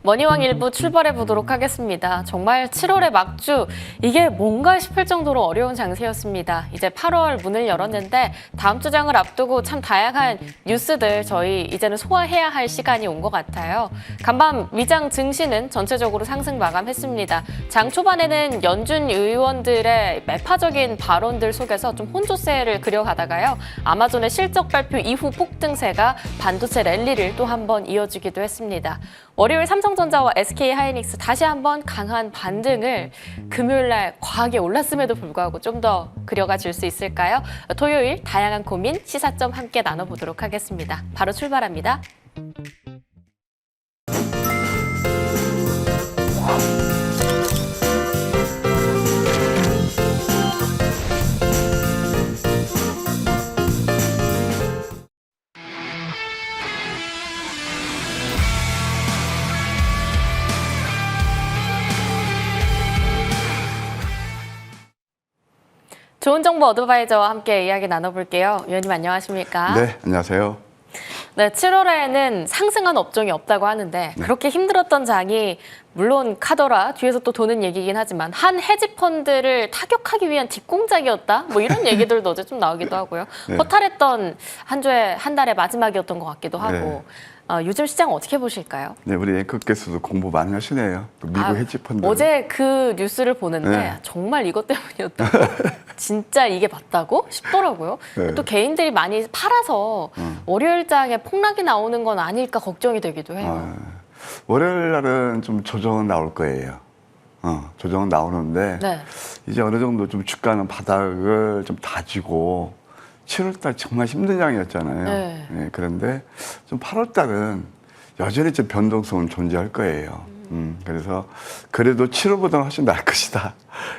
머니왕 일부 출발해 보도록 하겠습니다. 정말 7월의 막주, 이게 뭔가 싶을 정도로 어려운 장세였습니다. 이제 8월 문을 열었는데 다음 주장을 앞두고 참 다양한 뉴스들 저희 이제는 소화해야 할 시간이 온 것 같아요. 간밤 위장 증시는 전체적으로 상승 마감했습니다. 장 초반에는 연준 의원들의 매파적인 발언들 속에서 좀 혼조세를 그려가다가요. 아마존의 실적 발표 이후 폭등세가 반도체 랠리를 또 한 번 이어주기도 했습니다. 월요일 삼성전자와 SK하이닉스 다시 한번 강한 반등을 금요일 날 과하게 올랐음에도 불구하고 좀 더 그려가 줄 수 있을까요? 토요일 다양한 고민, 시사점 함께 나눠보도록 하겠습니다. 바로 출발합니다. 좋은 정보 어드바이저와 함께 이야기 나눠볼게요. 위원님 안녕하십니까? 네, 안녕하세요. 네, 7월에는 상승한 업종이 없다고 하는데 그렇게 힘들었던 장이 물론 카더라 뒤에서 또 도는 얘기긴 하지만 한 헤지펀드를 타격하기 위한 뒷공작이었다? 뭐 이런 얘기들도 어제 좀 나오기도 하고요. 네. 허탈했던 한 달의 마지막이었던 것 같기도 하고 네. 요즘 시장 어떻게 보실까요? 네, 우리 앵커께서도 공부 많이 하시네요. 그 미국 헤지펀드. 어제 그 뉴스를 보는데 네. 정말 이것 때문이었다. 진짜 이게 맞다고 싶더라고요. 네. 또 개인들이 많이 팔아서 월요일장에 폭락이 나오는 건 아닐까 걱정이 되기도 해요. 월요일 날은 좀 조정은 나올 거예요. 조정은 나오는데 네. 이제 어느 정도 좀 주가는 바닥을 좀 다지고 7월 달 정말 힘든 장이었잖아요. 네. 네, 그런데 좀 8월 달은 여전히 좀 변동성은 존재할 거예요. 그래서 그래도 7월보다는 훨씬 나을 것이다.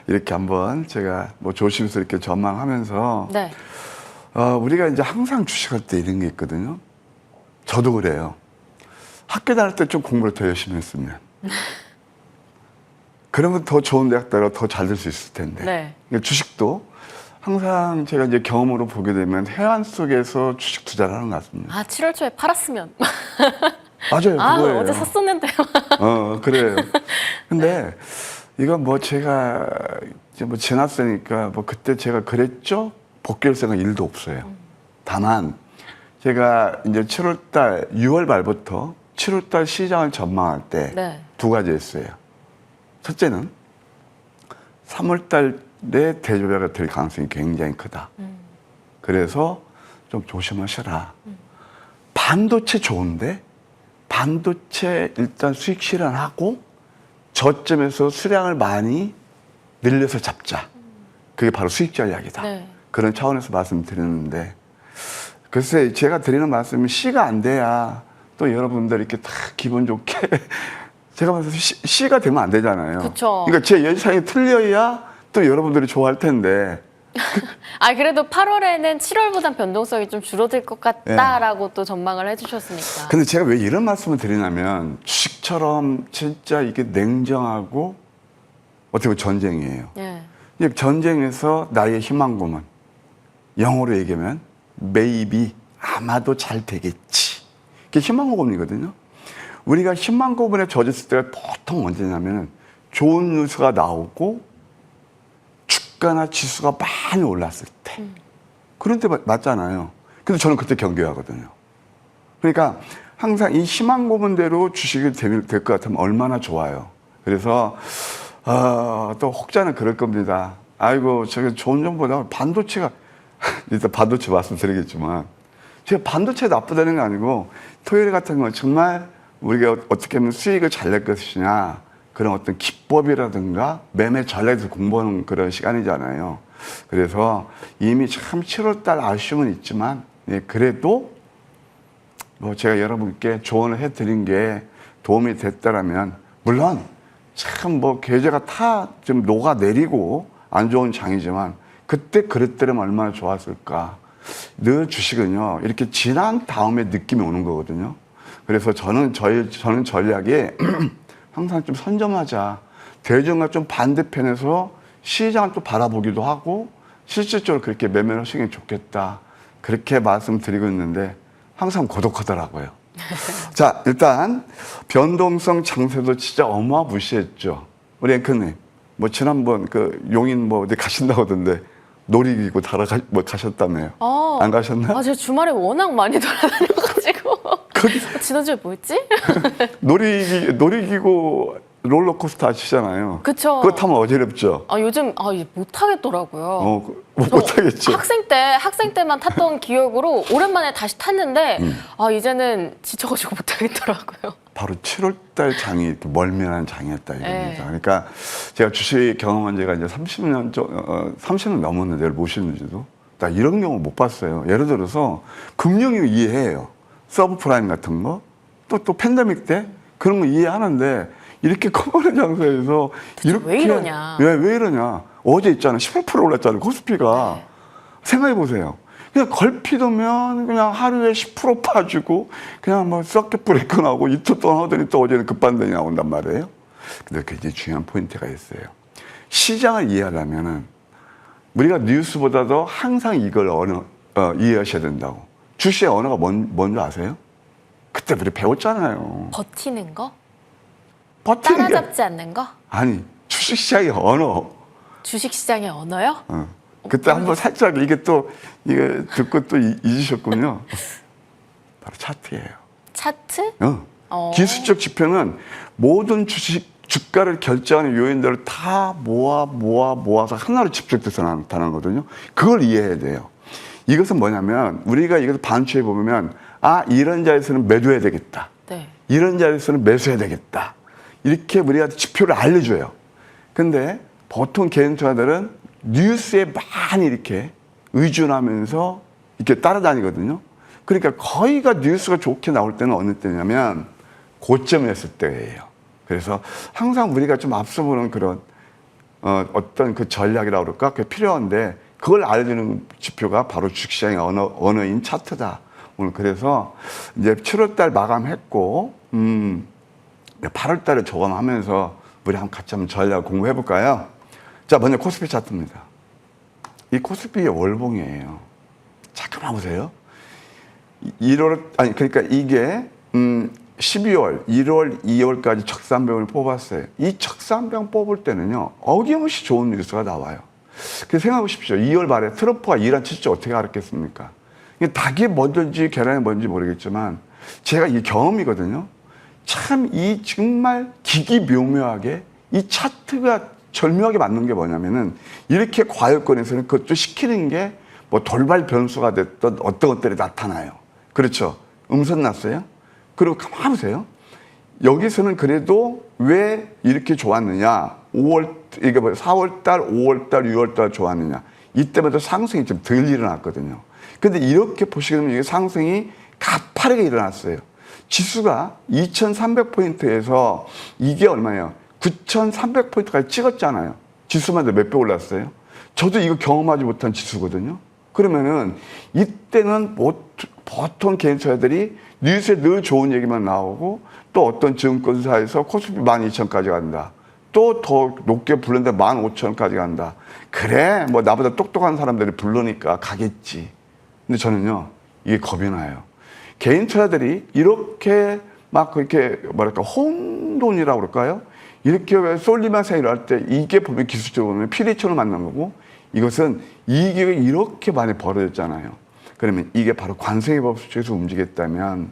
이렇게 한번 제가 뭐 조심스럽게 전망하면서 네. 우리가 이제 항상 주식할 때 이런 게 있거든요. 저도 그래요. 학교 다닐 때 좀 공부를 더 열심히 했으면 그러면 더 좋은 대학 따라 더 잘 될 수 있을 텐데. 네. 그러니까 주식도 항상 제가 이제 경험으로 보게 되면 해안 속에서 주식 투자를 하는 것 같습니다. 7월 초에 팔았으면. 맞아요, 그거예요. 어제 샀었는데요. 그래요. 근데 이건 뭐 제가 이제 뭐 지났으니까 뭐 그때 제가 그랬죠? 복귀할 생각 1도 없어요. 다만 제가 이제 7월 달, 6월 말부터 7월 달 시장을 전망할 때 네. 두 가지였어요. 첫째는 3월 달에 대조배가 될 가능성이 굉장히 크다. 그래서 좀 조심하셔라. 반도체 좋은데 반도체 일단 수익 실현하고 저점에서 수량을 많이 늘려서 잡자. 그게 바로 수익 전략이다. 네. 그런 차원에서 말씀드리는데 글쎄 제가 드리는 말씀이 C가 안 돼야 또 여러분들 이렇게 다 기분 좋게 제가 봐서 C가 되면 안 되잖아요. 그쵸. 그러니까 제 예상이 틀려야 또 여러분들이 좋아할 텐데. 그래도 8월에는 7월보단 변동성이 좀 줄어들 것 같다라고 또 전망을 해주셨으니까. 근데 제가 왜 이런 말씀을 드리냐면 주식처럼 진짜 이게 냉정하고 어떻게 보면 전쟁이에요. 네. 이 전쟁에서 나의 희망고문 영어로 얘기하면 maybe 아마도 잘 되겠지. 그게 희망고문이거든요. 우리가 희망고문에 젖었을 때가 보통 언제냐면 좋은 뉴스가 나오고 주가나 지수가 많이 올랐을 때 그런 때 맞잖아요. 근데 저는 그때 경계하거든요. 그러니까 항상 이 희망고문대로 주식이 될 것 같으면 얼마나 좋아요. 그래서 또 혹자는 그럴 겁니다. 아이고 저게 좋은 정보다 반도체가 일단 반도체 말씀드리겠지만 제가 반도체 나쁘다는 게 아니고 토요일 같은 건 정말 우리가 어떻게 하면 수익을 잘 낼 것이냐 그런 어떤 기법이라든가 매매 전략에서 공부하는 그런 시간이잖아요. 그래서 이미 참 7월 달 아쉬움은 있지만 그래도 뭐 제가 여러분께 조언을 해드린 게 도움이 됐다라면 물론 참 뭐 계좌가 다 좀 녹아내리고 안 좋은 장이지만 그때 그랬더라면 얼마나 좋았을까. 늘 주식은요 이렇게 지난 다음에 느낌이 오는 거거든요. 그래서 저는 전략이 항상 좀 선점하자. 대중과 좀 반대편에서 시장을 또 바라보기도 하고 실질적으로 그렇게 매매를 하시는 게 좋겠다. 그렇게 말씀드리고 있는데 항상 고독하더라고요. 자, 일단 변동성 장세도 진짜 어마무시했죠. 우리 앵커님, 뭐 지난번 그 용인 뭐 어디 가신다고 하던데 놀이기구 타러 가셨다며요. 안 가셨나? 제가 주말에 워낙 많이 돌아다녀가지고. 거기 지난주에 뭐였지? 놀이기구 롤러코스터 아시잖아요. 그쵸. 그거 타면 어지럽죠. 요즘 이제 못 하겠더라고요. 못 하겠죠. 학생 때만 탔던 기억으로 오랜만에 다시 탔는데 이제는 지쳐가지고 못 하겠더라고요. 바로 7월 달 장이 이렇게 멀미나는 장이었다 이겁니다. 네. 그러니까 제가 주식 경험한 지가 이제 30년 넘었는데 모시는지도 나 이런 경우 못 봤어요. 예를 들어서 금융이 이해해요. 서브프라임 같은 거, 또 팬데믹 때 그런 거 이해하는데 이렇게 커버는 장사에서 이렇게 왜 이러냐? 왜 이러냐? 어제 있잖아 18% 올랐잖아요. 코스피가. 네. 생각해 보세요. 그냥 걸핏하면 그냥 하루에 10% 빠지고 그냥 뭐 서킷 브레이크 나오고 이틀 동안 하더니 또 어제는 급반등이 나온단 말이에요. 근데 굉장히 중요한 포인트가 있어요. 시장을 이해하려면은 우리가 뉴스보다도 항상 이걸 이해하셔야 된다고. 주식의 언어가 뭔지 아세요? 그때 우리 배웠잖아요. 버티는 거? 버티는 게 따라잡지 않는 거? 아니 주식시장의 언어. 주식시장의 언어요? 그때 한번 살짝 이게 듣고 또 잊으셨군요. 바로 차트예요. 차트? 기술적 지표는 모든 주가를 결정하는 요인들을 다 모아서 하나로 집중돼서 나타나거든요. 그걸 이해해야 돼요. 이것은 뭐냐면 우리가 이것을 반추해 보면 이런 자리에서는 매도해야 되겠다. 네. 이런 자리에서는 매수해야 되겠다. 이렇게 우리가 지표를 알려줘요. 근데 보통 개인 투자들은 뉴스에 많이 이렇게 의존하면서 이렇게 따라다니거든요. 그러니까 거의가 뉴스가 좋게 나올 때는 어느 때냐면 고점이었을 때예요. 그래서 항상 우리가 좀 앞서 보는 그런 어떤 그 전략이라고 그럴까? 그게 필요한데 그걸 알려주는 지표가 바로 주식시장의 언어인 차트다. 오늘 그래서 이제 7월 달 마감했고 8월 달에 조감하면서 우리 같이 한번 전략 공부해 볼까요? 자, 먼저 코스피 차트입니다. 이 코스피의 월봉이에요. 잠깐만 보세요. 그러니까 이게 12월, 1월, 2월까지 척산병을 뽑았어요. 이 척산병 뽑을 때는요, 어김없이 좋은 뉴스가 나와요. 그래서 생각해 보십시오. 2월 말에 트럼프가 이란 치즈 어떻게 알았겠습니까? 닭이 뭔지 계란이 뭔지 모르겠지만 제가 이 경험이거든요. 참 이 정말 기기묘묘하게 이 차트가 절묘하게 맞는 게 뭐냐면은 이렇게 과열권에서는 그것도 시키는 게 뭐 돌발 변수가 됐던 어떤 것들이 나타나요. 그렇죠. 음선 났어요. 그리고 가만히 보세요. 여기서는 그래도 왜 이렇게 좋았느냐. 이게 뭐 4월 달, 5월 달, 6월 달 좋았느냐. 이때마다 상승이 좀 덜 일어났거든요. 근데 이렇게 보시게 되면 이게 상승이 가파르게 일어났어요. 지수가 2300포인트에서 이게 얼마예요? 9300포인트까지 찍었잖아요. 지수만 몇 배 올랐어요? 저도 이거 경험하지 못한 지수거든요. 그러면은 이때는 보통 개인 투자들이 뉴스에 늘 좋은 얘기만 나오고 또 어떤 증권사에서 코스피 12,000까지 간다. 또 더 높게 불렀는데 15,000까지 간다. 그래, 뭐 나보다 똑똑한 사람들이 부르니까 가겠지. 근데 저는요, 이게 겁이 나요. 개인 투자들이 이렇게 막 그렇게 뭐랄까 혼돈이라고 그럴까요? 이렇게 왜 쏠리면서 일어날 때 이게 보면 기술적으로 보면 피리처럼 만난 거고 이것은 이익이 이렇게 많이 벌어졌잖아요. 그러면 이게 바로 관성의 법칙에서 움직였다면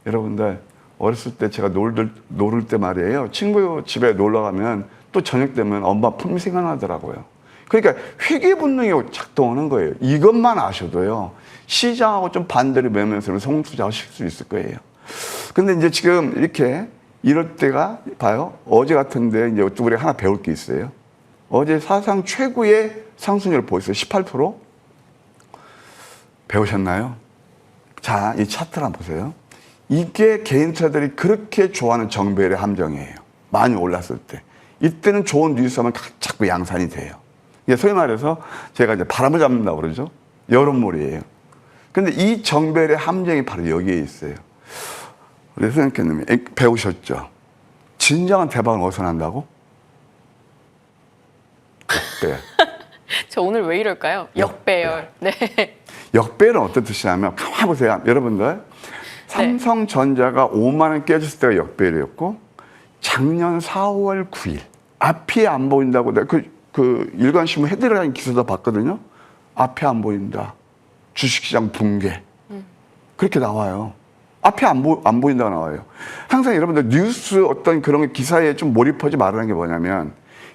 여러분들 어렸을 때 제가 놀을 때 말이에요. 친구 집에 놀러 가면 또 저녁 되면 엄마 품이 생각나더라고요. 그러니까 회귀 본능이 작동하는 거예요. 이것만 아셔도요. 시장하고 좀 반대로 매면서 성투자하실 수 있을 거예요. 근데 이제 지금 이렇게 이럴 때가 봐요. 어제 같은데 이제 우리 하나 배울 게 있어요. 어제 사상 최고의 상승률을 보였어요. 18%. 배우셨나요? 자, 이 차트를 한번 보세요. 이게 개인 투자들이 그렇게 좋아하는 정배열의 함정이에요. 많이 올랐을 때. 이때는 좋은 뉴스하면 자꾸 양산이 돼요. 이게 소위 말해서 제가 이제 바람을 잡는다고 그러죠. 여론몰이에요. 근데 이 정배열의 함정이 바로 여기에 있어요. 우리 선생님이 배우셨죠? 진정한 대박은 어디서 난다고? 역배열. 저 오늘 왜 이럴까요? 역배열. 네. 역배열은 어떤 뜻이냐면 가만히 보세요. 여러분들 삼성전자가 5만 원 깨졌을 때가 역배열이었고 작년 4월 9일 앞이 안 보인다고 내가 그 일간신문 헤드라인 기사도 봤거든요. 앞이 안 보인다. 주식시장 붕괴. 그렇게 나와요. 앞이 안 보인다고 나와요. 항상 여러분들 뉴스 어떤 그런 기사에 좀 몰입하지 말라는 게 뭐냐면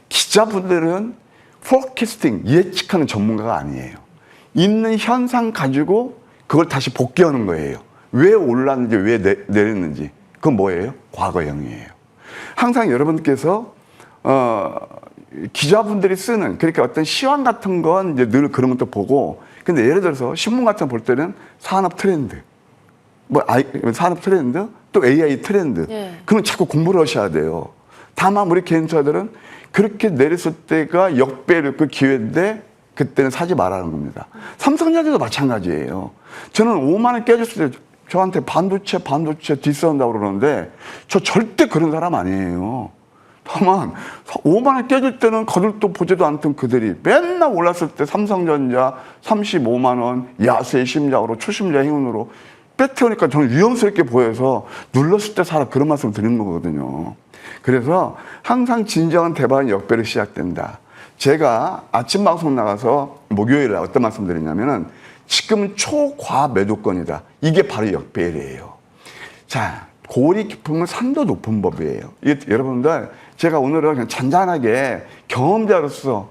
기자분들은 포캐스팅, 예측하는 전문가가 아니에요. 있는 현상 가지고 그걸 다시 복귀하는 거예요. 왜 올랐는지, 왜 내렸는지. 그건 뭐예요? 과거형이에요. 항상 여러분께서 기자분들이 쓰는 그러니까 어떤 시황 같은 건 이제 늘 그런 것도 보고 근데 예를 들어서 신문 같은 거 볼 때는 산업 트렌드 산업 트렌드 또 AI 트렌드 그건 자꾸 공부를 하셔야 돼요. 다만 우리 개인투자들은 그렇게 내렸을 때가 역배열 그 기회인데 그때는 사지 말라는 겁니다. 삼성전자도 마찬가지예요. 저는 5만 원 깨졌을 때 저한테 반도체 디스한다고 그러는데 저 절대 그런 사람 아니에요. 다만 5만 원 깨질 때는 거들도 보지도 않던 그들이 맨날 올랐을 때 삼성전자 35만 원 야수의 심장으로 초심자 행운으로 빼태우니까 저는 위험스럽게 보여서 눌렀을 때 사라 그런 말씀을 드리는 거거든요. 그래서 항상 진정한 대박은 역배로 시작된다. 제가 아침 방송 나가서 목요일에 어떤 말씀 드리냐면은 지금 초과 매도권이다. 이게 바로 역배열이에요. 자, 골이 깊으면 산도 높은 법이에요. 이게 여러분들 제가 오늘은 그냥 잔잔하게 경험자로서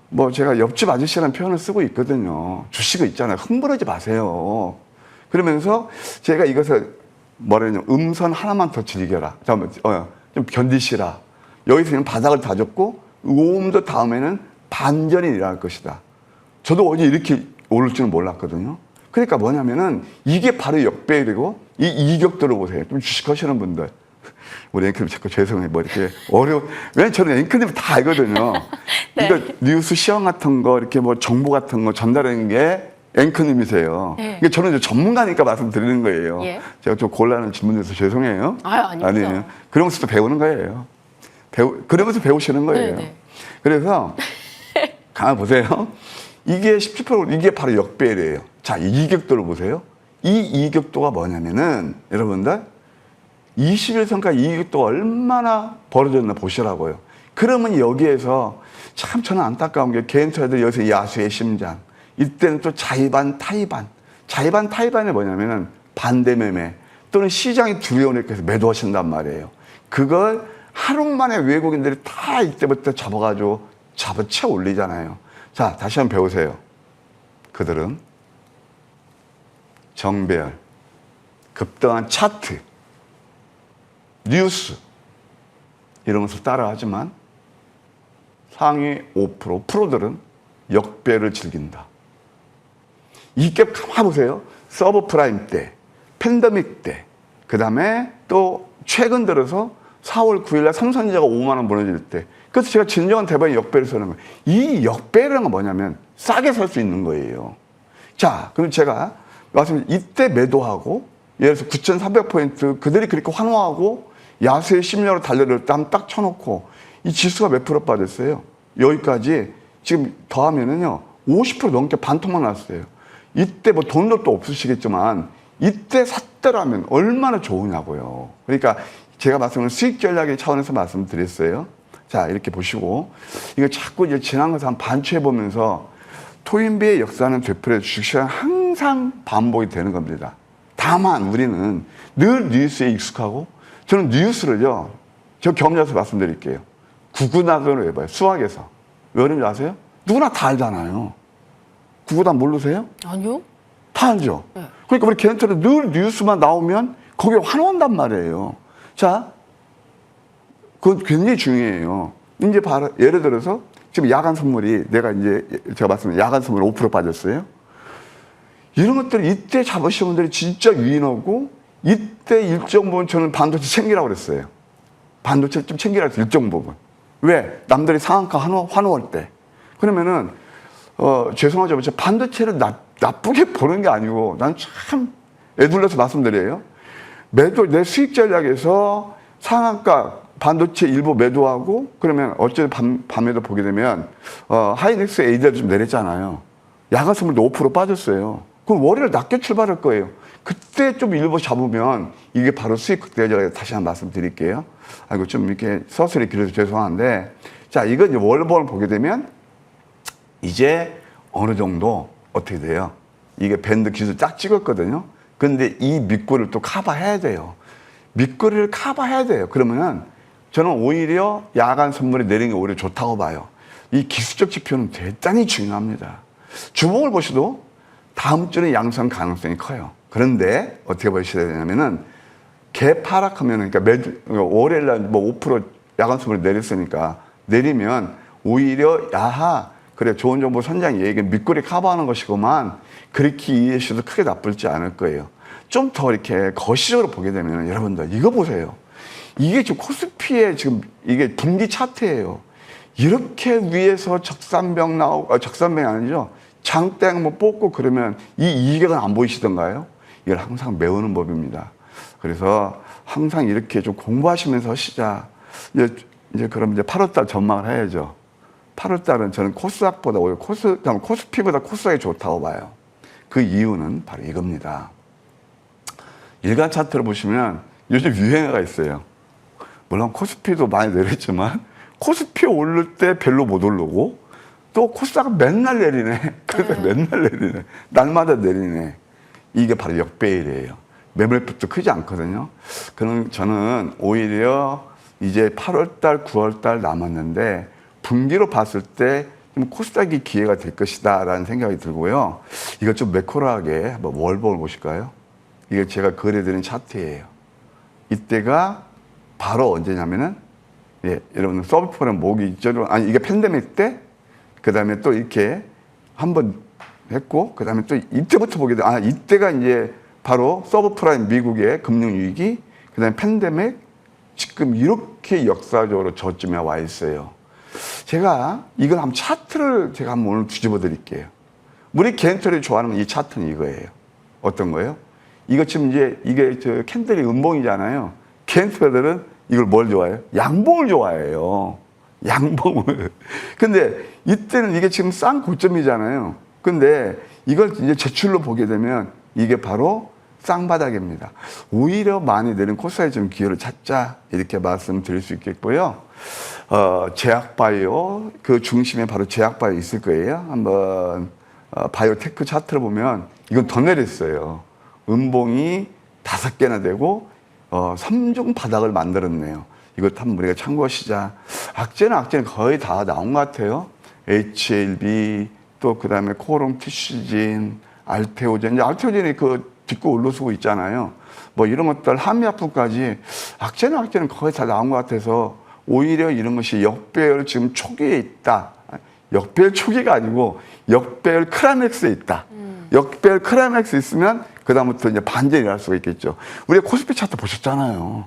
뭐 제가 옆집 아저씨라는 표현을 쓰고 있거든요. 주식은 있잖아요. 흥분하지 마세요. 그러면서 제가 이것을 뭐라냐 음선 하나만 더 즐겨라. 좀 견디시라. 여기서 그냥 바닥을 다졌고 오음도 다음에는 반전이 일어날 것이다. 저도 어제 이렇게 오를 줄은 몰랐거든요. 그러니까 뭐냐면은 이게 바로 역배열이고 이 이격도를 보세요. 좀 주식하시는 분들. 우리 앵커님 자꾸 죄송해요. 뭐 이렇게 왜냐면 저는 앵커님 다 알거든요. 네. 그러니까 뉴스 시황 같은 거 이렇게 뭐 정보 같은 거 전달하는 게 앵커님이세요. 네. 그러니까 저는 이제 전문가니까 말씀드리는 거예요. 예. 제가 좀 곤란한 질문에서 죄송해요. 아닙니다. 아니에요. 그러면서 또 배우는 거예요. 그러면서 배우시는 거예요. 네. 그래서 가만 보세요. 이게 17% 이게 바로 역배열이에요. 자, 이 이격도를 보세요. 이 이격도가 뭐냐면은 여러분들 21선까지 이 이격도가 얼마나 벌어졌나 보시라고요. 그러면 여기에서 참 저는 안타까운 게 개인 투자들 여기서 야수의 심장. 이때는 또 자의반 타의반이 뭐냐면은 반대 매매 또는 시장이 두려우니까 해서 매도하신단 말이에요. 그걸 하루 만에 외국인들이 다 이때부터 잡아가지고 잡아채 올리잖아요. 자, 다시 한번 배우세요. 그들은 정배열, 급등한 차트, 뉴스 이런 것을 따라하지만 상위 5%, 프로들은 역배를 즐긴다. 이게 가만 보세요. 서브프라임 때, 팬데믹 때, 그 다음에 또 최근 들어서 4월 9일날 삼성전자가 5만 원 무너질 때. 그래서 제가 진정한 대박의 역배를 쓰는 거예요. 이 역배라는 건 뭐냐면 싸게 살 수 있는 거예요. 자, 그럼 제가 이때 매도하고 예를 들어서 9,300포인트 그들이 그렇게 환호하고 야수의 심리로 달려들 때 한 딱 쳐놓고 이 지수가 몇 프로 빠졌어요? 여기까지 지금 더하면은요 50% 넘게 반토막 났어요. 이때 뭐 돈도 또 없으시겠지만 이때 샀더라면 얼마나 좋으냐고요. 그러니까 제가 말씀을 수익 전략의 차원에서 말씀드렸어요. 자, 이렇게 보시고 이거 자꾸 이제 지난 것을 한번 반추해 보면서 토인비의 역사는 되풀이해 주식시장 항상 반복이 되는 겁니다. 다만 우리는 늘 뉴스에 익숙하고 저는 뉴스를요, 저 경험자에서 말씀드릴게요. 구구단으로 해봐요. 수학에서. 왜 그런지 아세요? 누구나 다 알잖아요. 구구단 모르세요? 아니요. 다 알죠? 네. 그러니까 우리 개인적으로 늘 뉴스만 나오면 거기에 환호한단 말이에요. 자, 그건 굉장히 중요해요. 이제 바로 예를 들어서 지금 야간 선물이 제가 말씀드린 야간 선물 5% 빠졌어요. 이런 것들을 이때 잡으신 분들이 진짜 유인하고 이때 일정 부분 저는 반도체 챙기라고 그랬어요. 반도체 좀 챙기라고 했어요. 일정 부분. 왜? 남들이 상한가 환호할 때. 그러면은 죄송하지만 반도체를 나쁘게 보는 게 아니고 난 참 애둘러서 말씀드려요. 내 수익 전략에서 상한가 반도체 일부 매도하고 그러면 어째 밤에도 보게 되면 하이닉스 ADR 좀 내렸잖아요. 야간 선물도 5% 빠졌어요. 그럼 월요일 낮게 출발할 거예요. 그때 좀 일부 잡으면 이게 바로 수익 극대화죠. 다시 한번 말씀드릴게요. 아이고, 좀 이렇게 서술이 길어서 죄송한데, 자, 이거 이제 월봉을 보게 되면 이제 어느 정도 어떻게 돼요? 이게 밴드 기술 쫙 찍었거든요. 근데 이 밑꼬리를 또 커버해야 돼요. 밑꼬리를 커버해야 돼요. 그러면은 저는 오히려 야간 선물이 내리는 게 오히려 좋다고 봐요. 이 기술적 지표는 대단히 중요합니다. 주봉을 보셔도 다음 주는 양성 가능성이 커요. 그런데 어떻게 보셔야 되냐면은 개파락하면 그러니까 매주 월요일 날 뭐 5% 야간 선물이 내렸으니까 내리면 오히려 야하 그래 좋은 정보 선장 얘기 밑꼬리 커버하는 것이고만 그렇게 이해하셔도 크게 나쁠지 않을 거예요. 좀 더 이렇게 거시적으로 보게 되면 여러분들 이거 보세요. 이게 지금 코스피의 지금 이게 분기 차트예요. 이렇게 위에서 적산병 나오고 적산병이 아니죠. 장대 한번 뽑고 그러면 이 이익은 안 보이시던가요? 이걸 항상 메우는 법입니다. 그래서 항상 이렇게 좀 공부하시면서 하시자. 이제 그럼 이제 8월달 전망을 해야죠. 8월달은 저는 코스닥보다 오히려 코스피보다 코스닥이 좋다고 봐요. 그 이유는 바로 이겁니다. 일간 차트를 보시면 요즘 유행어가 있어요. 물론 코스피도 많이 내렸지만 코스피 오를 때 별로 못 오르고 또 코스닥은 맨날 내리네. 그러니까 맨날 내리네. 날마다 내리네. 이게 바로 역배열이에요. 매매폭도 크지 않거든요. 그럼 저는 오히려 이제 8월달, 9월달 남았는데 분기로 봤을 때 코스닥이 기회가 될 것이다 라는 생각이 들고요. 이거 좀 매크로하게 한번 월봉을 보실까요? 이게 제가 그려드린 차트예요. 이때가 바로 언제냐면은 예, 여러분 서브프라임 목이 이쪽으로 아니 이게 팬데믹 때 그다음에 또 이렇게 한번 했고 그다음에 또 이때부터 보게 돼. 아 이때가 이제 바로 서브프라임 미국의 금융위기 그다음에 팬데믹 지금 이렇게 역사적으로 저쯤에 와 있어요. 제가 이걸 한번 차트를 제가 한번 오늘 뒤집어 드릴게요. 우리 개인들이 좋아하는 이 차트는 이거예요. 어떤 거예요? 이거 지금 이제 이게 저 캔들이 음봉이잖아요. 개인들은 이걸 뭘 좋아해요? 양봉을 좋아해요. 양봉을. 근데 이때는 이게 지금 싼 고점이잖아요. 근데 이걸 이제 제출로 보게 되면 이게 바로 쌍바닥입니다. 오히려 많이 내린 코스닥에 좀 기회를 찾자 이렇게 말씀드릴 수 있겠고요. 제약바이오 그 중심에 바로 제약바이오 있을 거예요. 한번 바이오테크 차트를 보면 이건 더 내렸어요. 음봉이 5개나 되고 3중 바닥을 만들었네요. 이것 한번 우리가 참고하시자. 악재는 거의 다 나온 것 같아요. HLB 또 그다음에 코롱 티시진, 알테오젠. 이제 알테오젠이 그 딛고 올라서고 있잖아요. 뭐 이런 것들 한미약품까지 악재는 거의 다 나온 것 같아서 오히려 이런 것이 역배열 지금 초기에 있다. 역배열 초기가 아니고 역배열 크라맥스에 있다. 역배열 크라맥스 있으면 그다음부터 이제 반전이 날 수가 있겠죠. 우리가 코스피 차트 보셨잖아요.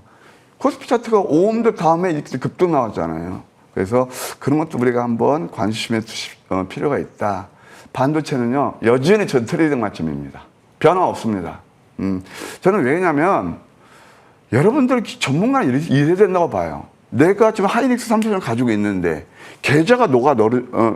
코스피 차트가 5음들 다음에 이렇게 급등 나왔잖아요. 그래서 그런 것도 우리가 한번 관심에 두실 필요가 있다. 반도체는요, 여전히 전 트레이딩 관점입니다. 변화 없습니다. 저는 왜냐면 여러분들 전문가는 이래야 된다고 봐요. 내가 지금 하이닉스 3선을 가지고 있는데 계좌가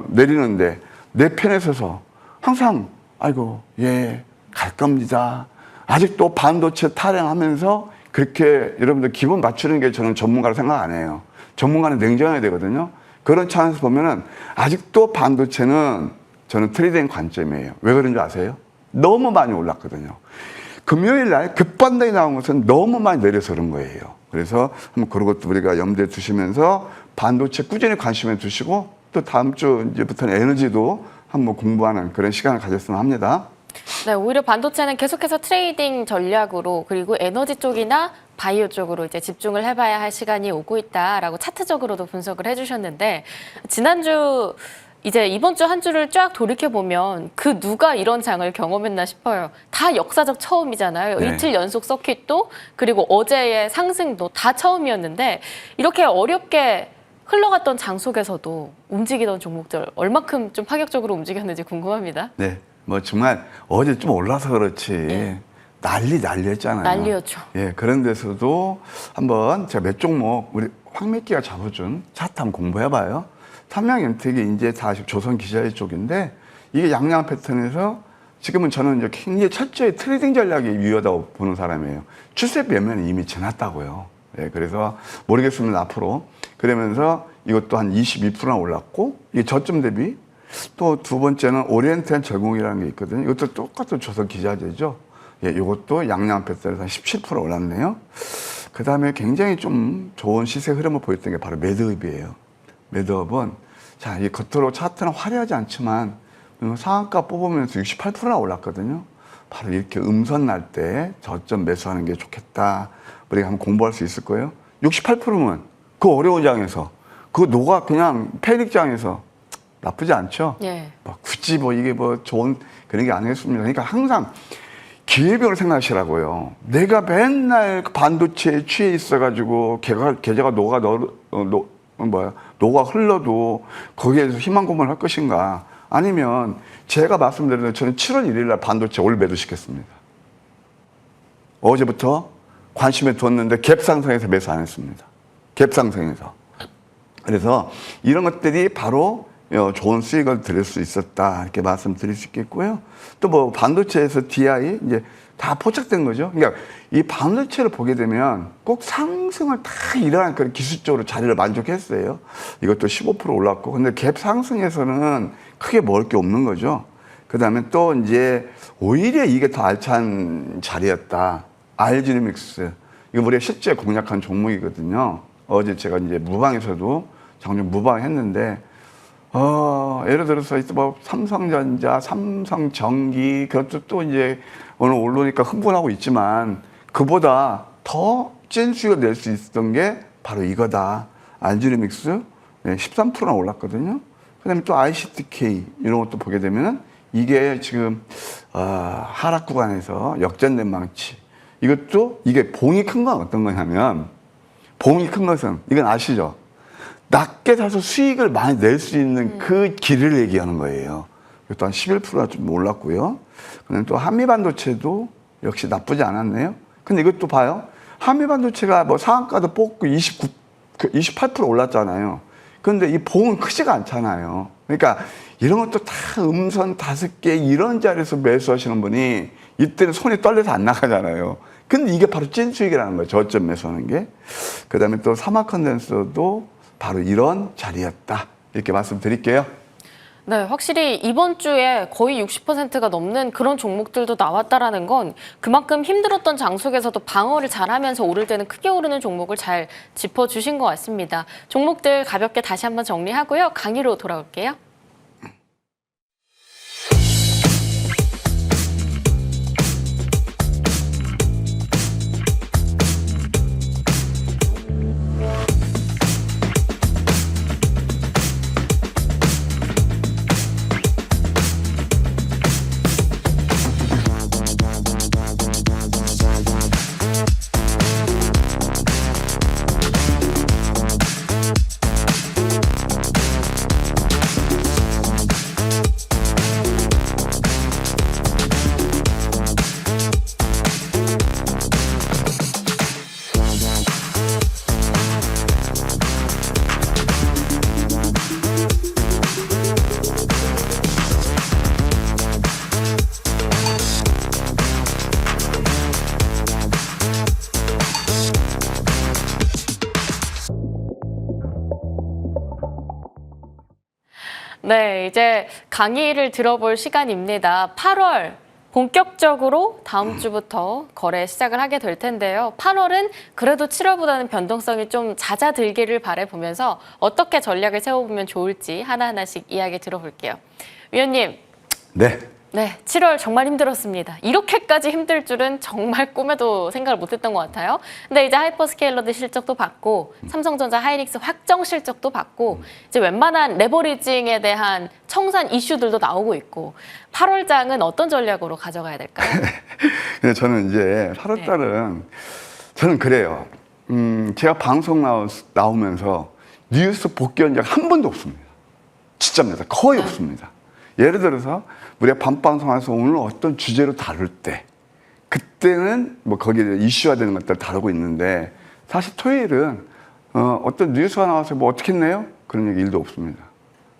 내리는데 내 편에 서서 항상 아이고 예 갈 겁니다. 아직도 반도체 타령하면서 그렇게 여러분들 기분 맞추는 게 저는 전문가로 생각 안 해요. 전문가는 냉정해야 되거든요. 그런 차원에서 보면은 아직도 반도체는 저는 트레이딩 관점이에요. 왜 그런 줄 아세요? 너무 많이 올랐거든요. 금요일 날 급반등이 나온 것은 너무 많이 내려서 그런 거예요. 그래서 한번 그런 것도 우리가 염두에 두시면서 반도체 꾸준히 관심에 두시고 또 다음 주 이제부터는 에너지도 한번 공부하는 그런 시간을 가졌으면 합니다. 네, 오히려 반도체는 계속해서 트레이딩 전략으로 그리고 에너지 쪽이나 바이오 쪽으로 이제 집중을 해봐야 할 시간이 오고 있다라고 차트적으로도 분석을 해주셨는데 지난주 이제 이번 주 한 주를 쫙 돌이켜 보면 그 누가 이런 장을 경험했나 싶어요. 다 역사적 처음이잖아요. 네. 이틀 연속 서킷도 그리고 어제의 상승도 다 처음이었는데 이렇게 어렵게 흘러갔던 장 속에서도 움직이던 종목들 얼마큼 좀 파격적으로 움직였는지 궁금합니다. 네, 뭐 정말 어제 좀 올라서 그렇지 네. 난리였잖아요. 난리였죠. 예, 그런 데서도 한번 제가 몇 종목 우리 황미끼가 잡아준 차트 한번 공부해봐요. 삼양엠텍이 이제 다시 조선기자재 쪽인데 이게 양양 패턴에서 지금은 저는 이제 굉장히 철저히 트레이딩 전략이 유효하다고 보는 사람이에요. 추세 매매는 이미 지났다고요. 예, 그래서 모르겠습니다, 앞으로. 그러면서 이것도 한 22%나 올랐고, 이게 저점 대비. 또 두 번째는 오리엔트한 제공이라는 게 있거든요. 이것도 똑같은 조선 기자재죠. 예, 이것도 양양 뱃살에서 한 17% 올랐네요. 그 다음에 굉장히 좀 좋은 시세 흐름을 보였던 게 바로 매드업이에요. 매드업은, 자, 이 겉으로 차트는 화려하지 않지만, 상한가 뽑으면서 68%나 올랐거든요. 바로 이렇게 음선 날 때 저점 매수하는 게 좋겠다. 우리가 한번 공부할 수 있을 거예요. 68%면 그 어려운 장에서, 그 노가 그냥 패닉장에서 나쁘지 않죠? 예. 뭐 굳이 뭐 이게 뭐 좋은 그런 게 아니겠습니다. 그러니까 항상 기회비용을 생각하시라고요. 내가 맨날 그 반도체에 취해 있어가지고 계좌가 노가 흘러도 거기에서 희망 고문을 할 것인가? 아니면 제가 말씀드린 대로 저는 7월 1일 날 반도체 올 매도시켰습니다. 어제부터 관심에 뒀는데 갭 상승해서 매수 안 했습니다. 갭 상승해서. 그래서 이런 것들이 바로 좋은 수익을 드릴 수 있었다, 이렇게 말씀드릴 수 있겠고요. 또 뭐 반도체에서 DI 이제 다 포착된 거죠. 그러니까 이 반도체를 보게 되면 꼭 상승을 다 일어난 그런 기술적으로 자리를 만족했어요. 이것도 15% 올랐고, 근데 갭 상승에서는 크게 먹을 게 없는 거죠. 그 다음에 또 이제 오히려 이게 더 알찬 자리였다. 알지니믹스. 이거 우리가 실제 공략한 종목이거든요. 어제 제가 이제 무방에서도 장중 무방했는데, 예를 들어서 뭐 삼성전자, 삼성전기, 그것도 또 이제 오늘 오르니까 흥분하고 있지만 그보다 더 찐 수익을 낼 수 있었던 게 바로 이거다. 알지니믹스 13%나 올랐거든요. 그다음에 또 ICTK 이런 것도 보게 되면은 이게 지금 하락 구간에서 역전된 망치. 이것도 이게 봉이 큰 건 어떤 거냐면, 봉이 큰 것은 이건 아시죠? 낮게 사서 수익을 많이 낼 수 있는 그 길을 얘기하는 거예요. 이것도 한 11%나 좀 올랐고요. 그다음에 또 한미반도체도 역시 나쁘지 않았네요. 근데 이것도 봐요. 한미반도체가 뭐 상한가도 뽑고 28% 올랐잖아요. 그런데 이 봉은 크지가 않잖아요. 그러니까 이런 것도 다 음선 5개 이런 자리에서 매수하시는 분이 이때는 손이 떨려서 안 나가잖아요. 근데 이게 바로 찐 수익이라는 거예요. 저점 매수하는 게. 그다음에 또 사마컨덴서도 바로 이런 자리였다, 이렇게 말씀드릴게요. 네, 확실히 이번 주에 거의 60%가 넘는 그런 종목들도 나왔다라는 건 그만큼 힘들었던 장 속에서도 방어를 잘하면서 오를 때는 크게 오르는 종목을 잘 짚어주신 것 같습니다. 종목들 가볍게 다시 한번 정리하고요. 강의로 돌아올게요. 네, 이제 강의를 들어볼 시간입니다. 8월 본격적으로 다음 주부터 거래 시작을 하게 될 텐데요. 8월은 그래도 7월보다는 변동성이 좀 잦아들기를 바라보면서 어떻게 전략을 세워보면 좋을지 하나하나씩 이야기 들어볼게요. 위원님. 네. 네, 7월 정말 힘들었습니다. 이렇게까지 힘들 줄은 정말 꿈에도 생각을 못했던 것 같아요. 근데 이제 하이퍼스케일러들 실적도 받고 삼성전자 하이닉스 확정 실적도 받고 이제 웬만한 레버리징에 대한 청산 이슈들도 나오고 있고 8월장은 어떤 전략으로 가져가야 될까요? 근데 저는 이제 8월 달은 저는 그래요. 제가 방송 나오면서 뉴스 복귀한 적이 한 번도 없습니다. 진짜입니다. 거의 없습니다. 예를 들어서 우리가 밤방송에서 오늘 어떤 주제로 다룰 때 그때는 뭐 거기에 이슈화되는 것들 다루고 있는데 사실 토요일은 어떤 뉴스가 나와서 뭐 어떻게 했네요? 그런 얘기 일도 없습니다.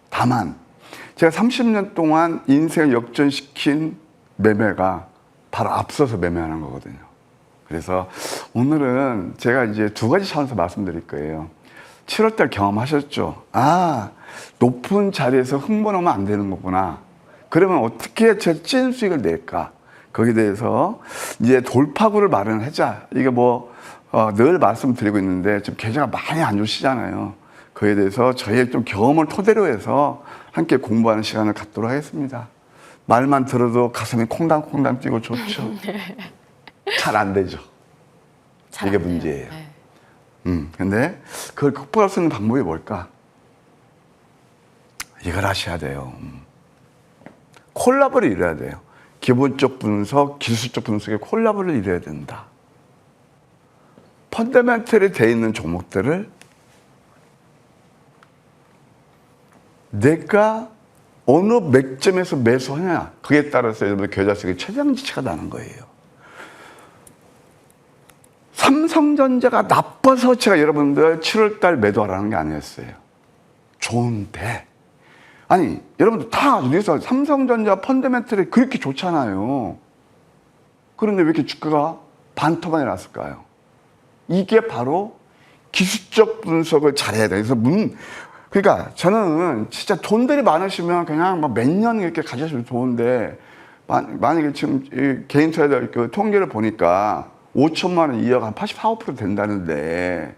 다만 제가 30년 동안 인생을 역전시킨 매매가 바로 앞서서 매매하는 거거든요. 그래서 오늘은 제가 이제 두 가지 차원에서 말씀드릴 거예요. 7월달 경험하셨죠? 아, 높은 자리에서 흥분하면 안 되는 거구나. 그러면 어떻게 제 찐 수익을 낼까? 거기에 대해서 이제 돌파구를 마련하자. 이게 늘 말씀드리고 있는데 지금 계좌가 많이 안 좋으시잖아요. 그에 대해서 저희의 좀 경험을 토대로 해서 함께 공부하는 시간을 갖도록 하겠습니다. 말만 들어도 가슴이 콩당콩당 뛰고 좋죠. 잘 안 되죠. 잘 이게 안 돼요. 문제예요. 네. 근데 그걸 극복할 수 있는 방법이 뭘까? 이걸 하셔야 돼요. 콜라보를 이뤄야 돼요. 기본적 분석, 기술적 분석의 콜라보를 이뤄야 된다. 펀더멘털이 되어 있는 종목들을 내가 어느 맥점에서 매수하냐, 그에 따라서 여러분들 계좌 수익의 최장지치가 나는 거예요. 삼성전자가 나빠서 제가 여러분들 7월달 매도하라는 게 아니었어요. 좋은데, 아니 여러분들 다 여기서 삼성전자 펀더멘털이 그렇게 좋잖아요. 그런데 왜 이렇게 주가가 반토막이 났을까요? 이게 바로 기술적 분석을 잘해야 돼요. 그래서 그러니까 저는 진짜 돈들이 많으시면 그냥 몇 년 이렇게 가지시면 좋은데, 만약에 지금 개인 투자자 그 통계를 보니까 5천만 원 이억 한 84, 5% 된다는데,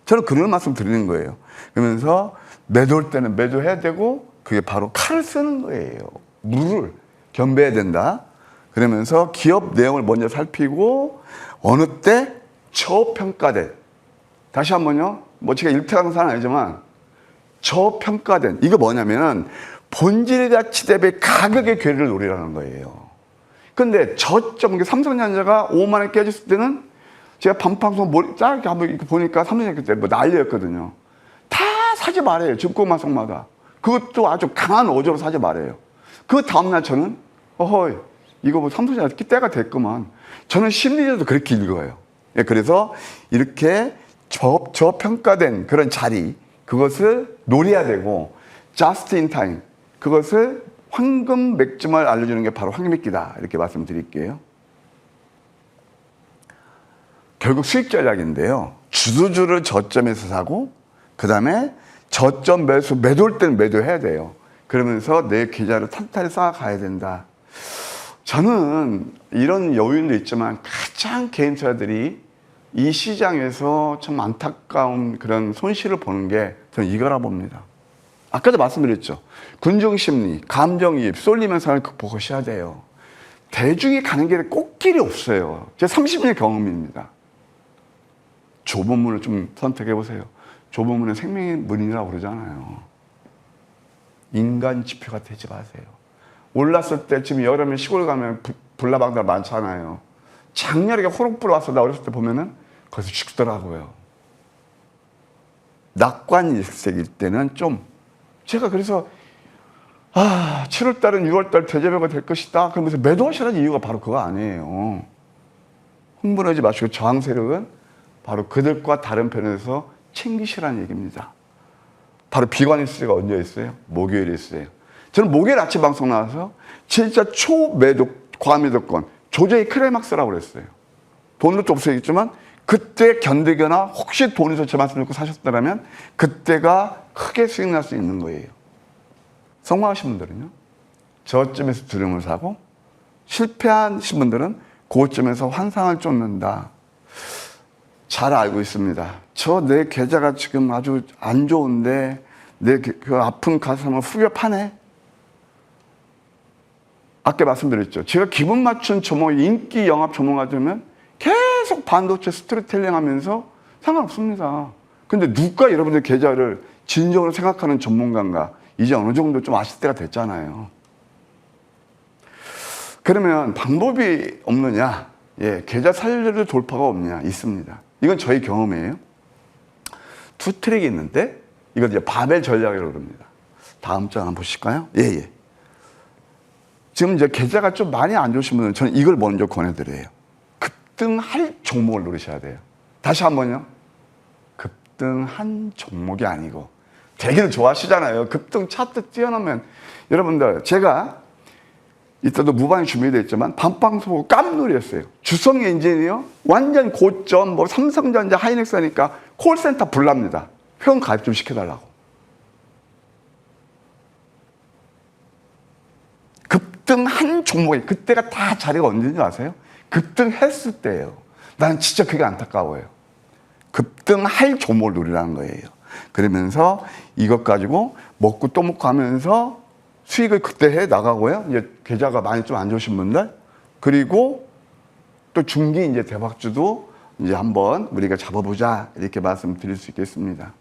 저는 그런 말씀 드리는 거예요. 그러면서 매도할 때는 매도해야 되고, 그게 바로 칼을 쓰는 거예요. 물을 겸비해야 된다. 그러면서 기업 내용을 먼저 살피고, 어느 때 저평가된, 다시 한번요, 제가 일타강사는 아니지만 저평가된, 이거 뭐냐면은 본질 가치 대비 가격의 괴리를 노리라는 거예요. 근데 저점, 삼성전자가 5만 원 깨졌을 때는 제가 밤방송 짧게 한번 보니까 삼성전자 그때 난리였거든요. 다 사지 말아요. 증권방송마다. 그것도 아주 강한 어조로 사지 말아요. 그 다음날 저는 어허이, 이거 삼성전자 때가 됐구만. 저는 심리적으로 그렇게 읽어요. 예, 그래서 이렇게 저평가된 그런 자리, 그것을 노려야 되고, just in time, 그것을 황금 맥점을 알려주는 게 바로 황금미끼다. 이렇게 말씀드릴게요. 결국 수익 전략인데요. 주도주를 저점에서 사고, 그 다음에 저점 매도할 때는 매도해야 돼요. 그러면서 내 계좌를 탄탄히 쌓아가야 된다. 저는 이런 여유도 있지만 가장 개인 투자들이 이 시장에서 참 안타까운 그런 손실을 보는 게 저는 이거라 봅니다. 아까도 말씀드렸죠. 군중심리, 감정이입, 쏠리면서 극복하셔야 돼요. 대중이 가는 길에 꽃길이 없어요. 제 30년 경험입니다. 좁은 문을 좀 선택해 보세요. 좁은 문은 생명의 문이라고 그러잖아요. 인간 지표가 되지 마세요. 올랐을 때 지금 여름에 시골 가면 불나방들 많잖아요. 장렬하게 호롱 불어왔어. 나 어렸을 때 보면은 거기서 죽더라고요. 낙관일색일 때는 좀, 제가 그래서 7월달은 6월달 대제배가 될 것이다 그러면서 매도하시라는 이유가 바로 그거 아니에요. 흥분하지 마시고 저항 세력은 바로 그들과 다른 편에서 챙기시라는 얘기입니다. 바로 비관일세가 언제 있어요? 목요일에 있어요. 저는 목요일 아침 방송 나와서 진짜 초매도 과매도권 조제의 크라이막스라고 그랬어요. 돈도 좀 없어야겠지만 그때 견디거나 혹시 돈에서 제 말씀 듣고 사셨다면 그때가 크게 수익 날 수 있는 거예요. 성공하신 분들은요, 저점에서 두려움을 사고, 실패하신 분들은 고점에서 환상을 쫓는다. 잘 알고 있습니다. 내 계좌가 지금 아주 안 좋은데 내 그 아픈 가슴을 후벼 파네. 아까 말씀드렸죠. 제가 기분 맞춘 종목, 인기 영합 종목가 되면 계속 반도체 스토리텔링 하면서 상관없습니다. 근데 누가 여러분들 계좌를 진정으로 생각하는 전문가인가? 이제 어느 정도 좀 아실 때가 됐잖아요. 그러면 방법이 없느냐? 예, 계좌 살려를 돌파가 없느냐? 있습니다. 이건 저희 경험이에요. 투 트랙이 있는데, 이거 이제 바벨 전략이라고 합니다. 다음 장 한번 보실까요? 예, 예. 지금 이제 계좌가 좀 많이 안 좋으신 분들은 저는 이걸 먼저 권해드려요. 급등할 종목을 노리셔야 돼요. 다시 한 번요. 급등한 종목이 아니고, 되기는 좋아하시잖아요. 급등 차트 뛰어나면. 여러분들, 제가 이때도 무방이 준비되어 있지만 반방송 깜놀이었어요. 주성 엔지니어 완전 고점, 뭐 삼성전자 하이닉스 하니까 콜센터 불납니다. 회원 가입 좀 시켜달라고. 급등한 종목이 그때가 다 자리가 언제인지 아세요? 급등했을 때예요. 나는 진짜 그게 안타까워요. 급등할 종목을 노리라는 거예요. 그러면서 이것 가지고 먹고 또 먹고 하면서 수익을 그때 해 나가고요. 이제 계좌가 많이 좀 안 좋으신 분들, 그리고 또 중기 이제 대박주도 이제 한번 우리가 잡아보자 이렇게 말씀드릴 수 있겠습니다.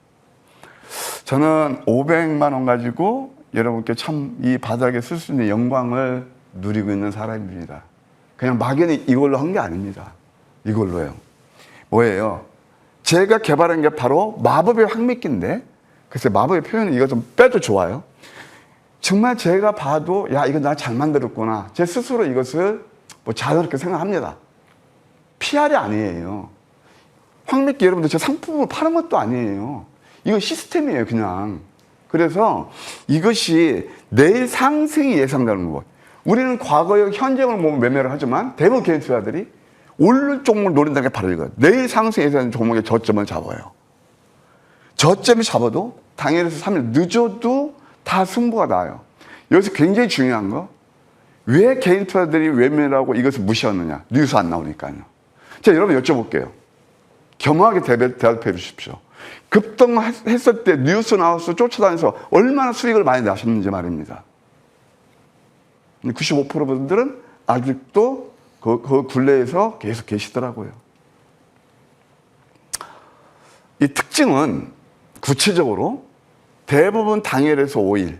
저는 500만 원 가지고 여러분께 참 이 바닥에 쓸 수 있는 영광을 누리고 있는 사람입니다. 그냥 막연히 이걸로 한 게 아닙니다. 이걸로요. 뭐예요? 제가 개발한 게 바로 마법의 황미끼인데, 글쎄 마법의 표현은 이거 좀 빼도 좋아요. 정말 제가 봐도 야 이거 나 잘 만들었구나. 제 스스로 이것을 뭐 자연스럽게 생각합니다. PR이 아니에요. 황미끼 여러분들 제 상품을 파는 것도 아니에요. 이거 시스템이에요 그냥. 그래서 이것이 내일 상승이 예상되는 것. 우리는 과거의 현재를 보면 매매를 하지만 대부분 개인 투자들이 오를 종목을 노린다는 게 바로 이거예요. 내일 상승 예상되는 종목의 저점을 잡아요. 저점을 잡아도 당일에서 3일 늦어도 다 승부가 나요. 여기서 굉장히 중요한 거, 왜 개인 투자들이 외면하고 이것을 무시하느냐? 뉴스 안 나오니까요. 자, 여러분 여쭤볼게요. 겸허하게 대답해 주십시오. 급등했을 때 뉴스 나와서 쫓아다니면서 얼마나 수익을 많이 나셨는지 말입니다. 95%분들은 아직도 그 굴레에서 계속 계시더라고요. 이 특징은 구체적으로 대부분 당일에서 5일